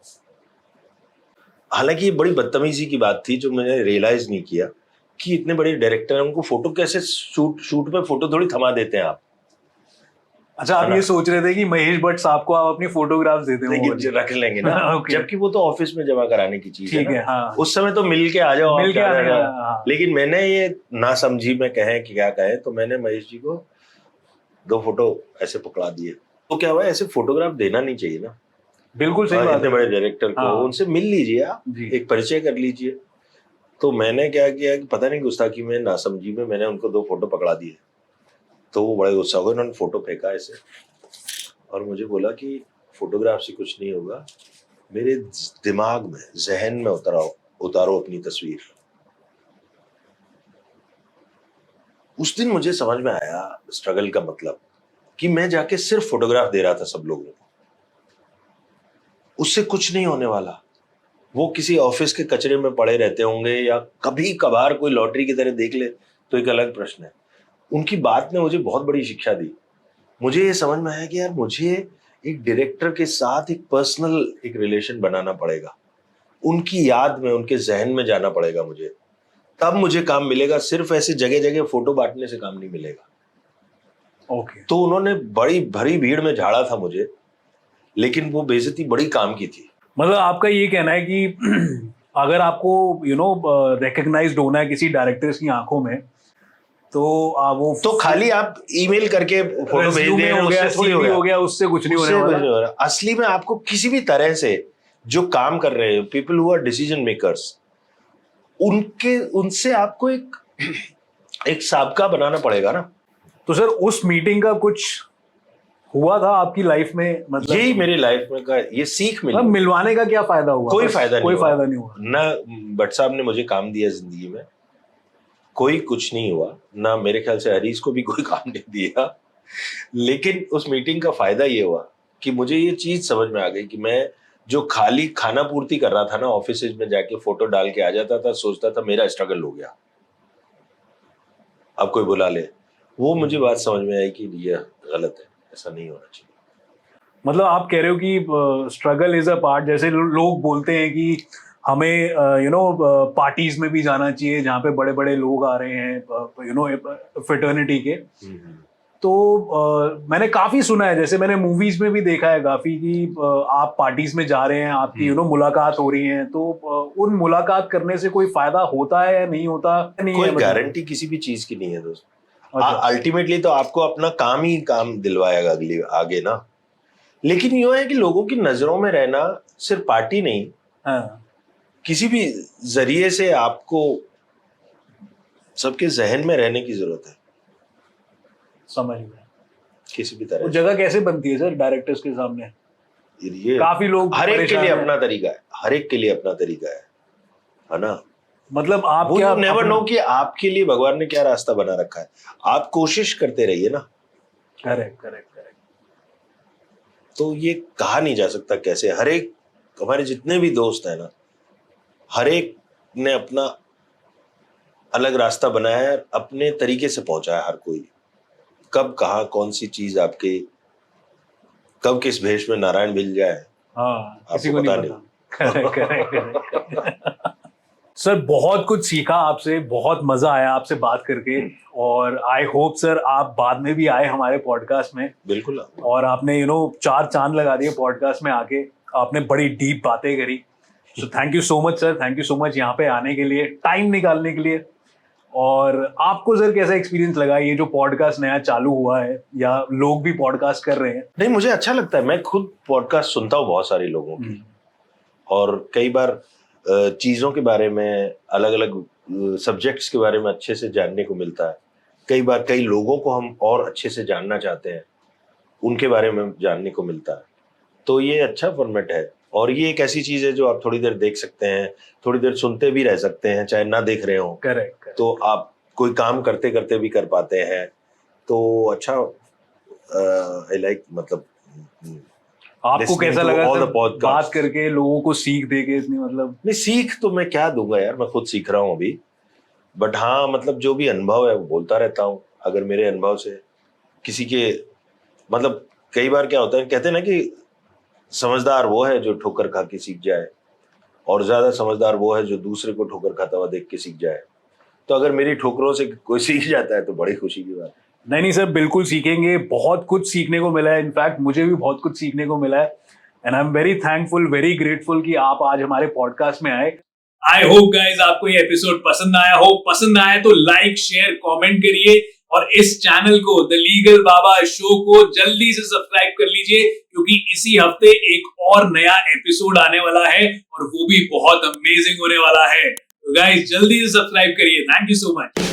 B: हालांकि ये बड़ी बदतमीजी की बात थी, जो मैंने रियलाइज नहीं किया कि इतने बड़े डायरेक्टर हैं, उनको फोटो कैसे शूट पे फोटो थोड़ी थमा देते हैं आप।
A: अच्छा, आप ये सोच रहे थे कि महेश भट्ट साहब को आप अपनी फोटोग्राफ्स देते हैं,
B: रख लेंगे ना। जबकि वो तो ऑफिस में जमा कराने की चीज है।
A: हाँ।
B: उस समय तो मिल के आ जाओ, लेकिन मैंने ये ना समझी में कहें कि क्या कहें, तो मैंने महेश जी को 2 फोटो ऐसे पकड़ा दिए। तो क्या हुआ, ऐसे फोटोग्राफ देना नहीं चाहिए ना।
A: बिल्कुल सही बात है।
B: इतने बड़े डायरेक्टर को उनसे मिल लीजिए आप, एक परिचय कर लीजिए। तो मैंने क्या किया कि पता नहीं गुस्ताखी में, नासमझी में, मैंने उनको 2 फोटो पकड़ा दिए। तो वो बड़े गुस्सा हो गए, उन्होंने फोटो फेंका ऐसे और मुझे बोला कि फोटोग्राफ से कुछ नहीं होगा, मेरे दिमाग में, जहन में उतारो अपनी तस्वीर। उस दिन मुझे समझ में आया स्ट्रगल का मतलब, कि मैं जाके सिर्फ फोटोग्राफ दे रहा था सब लोगों को, उससे कुछ नहीं होने वाला। वो किसी ऑफिस के कचरे में पड़े रहते होंगे या कभी कभार कोई लॉटरी की तरह देख ले तो एक अलग प्रश्न है। उनकी बात ने मुझे बहुत बड़ी शिक्षा दी। मुझे ये समझ में आया कि यार मुझे एक डायरेक्टर के साथ एक पर्सनल एक रिलेशन बनाना पड़ेगा, उनकी याद में, उनके जहन में जाना पड़ेगा मुझे, तब मुझे काम मिलेगा। सिर्फ ऐसे जगह जगह फोटो बांटने से काम नहीं मिलेगा।
A: ओके।
B: तो उन्होंने बड़ी भरी भीड़ में झाड़ा था मुझे, लेकिन वो बेइज्जती बड़ी काम की थी।
A: मतलब आपका ये कहना है कि अगर आपको रिकग्नाइज्ड होना है किसी डायरेक्टर्स की आंखों में, तो वो
B: तो खाली आप ईमेल करके फोटो भेज दे रहे हैं, उससे थोड़ी
A: हो गया, उससे कुछ नहीं होने वाला।
B: असली में आपको किसी भी तरह से जो काम कर रहे हैं, people who are decision makers, उनसे आपको एक साबका बनाना पड़ेगा ना।
A: तो सर उस मीटिंग का कुछ हुआ था आपकी लाइफ में? मतलब
B: यही मेरी लाइफ में का ये सीख मिली।
A: मिलवाने का क्या फायदा हुआ?
B: कोई फायदा
A: नहीं हुआ।
B: ना भट्ट साहब ने मुझे काम दिया जिंदगी में, कोई कुछ नहीं हुआ, ना मेरे ख्याल से हरीश को भी कोई काम नहीं दिया। लेकिन उस मीटिंग का फायदा ये हुआ कि मुझे ये चीज समझ में आ गई कि मैं जो खाली खाना पूर्ति कर रहा था ना, ऑफिस में जाके फोटो डाल के आ जाता था, सोचता था मेरा स्ट्रगल हो गया, अब कोई बुला ले, वो मुझे बात समझ में आई कि ये गलत है, ऐसा नहीं होना चाहिए।
A: मतलब आप कह रहे हो कि स्ट्रगल इज अ पार्ट, जैसे लोग बोलते हैं कि हमें पार्टीज में भी जाना चाहिए जहाँ पे बड़े बड़े लोग आ रहे हैं, फ्रेटर्निटी के। तो मैंने काफी सुना है, जैसे मैंने मूवीज में भी देखा है काफी कि आप पार्टीज में जा रहे हैं, आपकी मुलाकात हो रही है, तो उन मुलाकात करने से कोई फायदा होता है या नहीं होता? नहीं,
B: कोई
A: मतलब
B: गारंटी किसी भी चीज की नहीं है दोस्त। अल्टीमेटली तो आपको अपना काम ही काम दिलवाएगा अगली आगे ना। लेकिन यूं है कि लोगों की नजरों में रहना सिर्फ पार्टी नहीं,
A: हाँ,
B: किसी भी जरिए से आपको सबके जहन में रहने की जरूरत है,
A: समझ में।
B: किसी भी तरह।
A: वो जगह कैसे बनती है सर डायरेक्टर्स के सामने?
B: ये
A: काफी लोग
B: हर एक के लिए
A: परेशान
B: अपना तरीका है, हर एक के लिए अपना तरीका है ना।
A: मतलब आप
B: वो
A: क्या
B: नेवर नो कि आपके लिए भगवान ने क्या रास्ता बना रखा है, आप कोशिश करते रहिए ना।
A: Correct correct correct.
B: तो ये कहा नहीं जा सकता कैसे, हर एक हमारे जितने भी दोस्त हैं ना, हर एक ने अपना अलग रास्ता बनाया है, अपने तरीके से पहुंचा है हर कोई। कब कहाँ कौन सी चीज आपके कब किस भेष में नारायण मिल जाए,
A: हाँ, किसी
B: आपको
A: को
B: पता
A: नहीं पता। करेक्ट। सर बहुत कुछ सीखा आपसे, बहुत मजा आया आपसे बात करके, और आई होप सर आप बाद में भी आए हमारे पॉडकास्ट में।
B: बिल्कुल।
A: और आपने 4 चांद लगा दिए पॉडकास्ट में आके, आपने बड़ी डीप बातें करी। So thank you so much sir, thank you so much यहाँ पे आने के लिए, टाइम निकालने के लिए। और आपको सर कैसा एक्सपीरियंस लगा ये जो पॉडकास्ट नया चालू हुआ है, या लोग भी पॉडकास्ट कर रहे हैं?
B: नहीं, मुझे अच्छा लगता है, मैं खुद पॉडकास्ट सुनता हूँ बहुत सारे लोगों की, और कई बार चीज़ों के बारे में, अलग अलग सब्जेक्ट्स के बारे में अच्छे से जानने को मिलता है। कई बार कई लोगों को हम और अच्छे से जानना चाहते हैं, उनके बारे में जानने को मिलता है। तो ये अच्छा फॉर्मेट है, और ये एक ऐसी चीज़ है जो आप थोड़ी देर देख सकते हैं, थोड़ी देर सुनते भी रह सकते हैं, चाहे ना देख रहे हो।
A: करेक्ट।
B: तो आप कोई काम करते करते भी कर पाते हैं, तो अच्छा। आई लाइक, मतलब
A: आपको कैसा लगा
B: all
A: सर
B: the podcasts.
A: बात करके, लोगों को सीख दे के इतनी? मतलब
B: नहीं, सीख तो मैं क्या दूंगा यार, मैं खुद सीख रहा हूँ अभी। बट हाँ, मतलब जो भी अनुभव है वो बोलता रहता हूँ। अगर मेरे अनुभव से किसी के, मतलब कई बार क्या होता है, कहते हैं ना कि समझदार वो है जो ठोकर खा के सीख जाए, और ज्यादा समझदार वो है जो दूसरे को ठोकर खाता हुआ देख के सीख जाए। तो अगर मेरी ठोकरों से कोई सीख जाता है तो बड़ी खुशी की बात है।
A: नहीं सर, बिल्कुल सीखेंगे, बहुत कुछ सीखने को मिला है। इनफैक्ट मुझे भी बहुत कुछ सीखने को मिला है, and I am very thankful, very grateful कि आप आज हमारे पॉडकास्ट में आए।
C: आई होप गाइज आपको ये एपिसोड पसंद आया हो। पसंद आया तो लाइक, शेयर, कमेंट करिए, और इस चैनल को, द लीगल बाबा शो को, जल्दी से सब्सक्राइब कर लीजिए, क्योंकि इसी हफ्ते एक और नया एपिसोड आने वाला है, और वो भी बहुत अमेजिंग होने वाला है। तो गाइज जल्दी से सब्सक्राइब करिए। Thank you so much.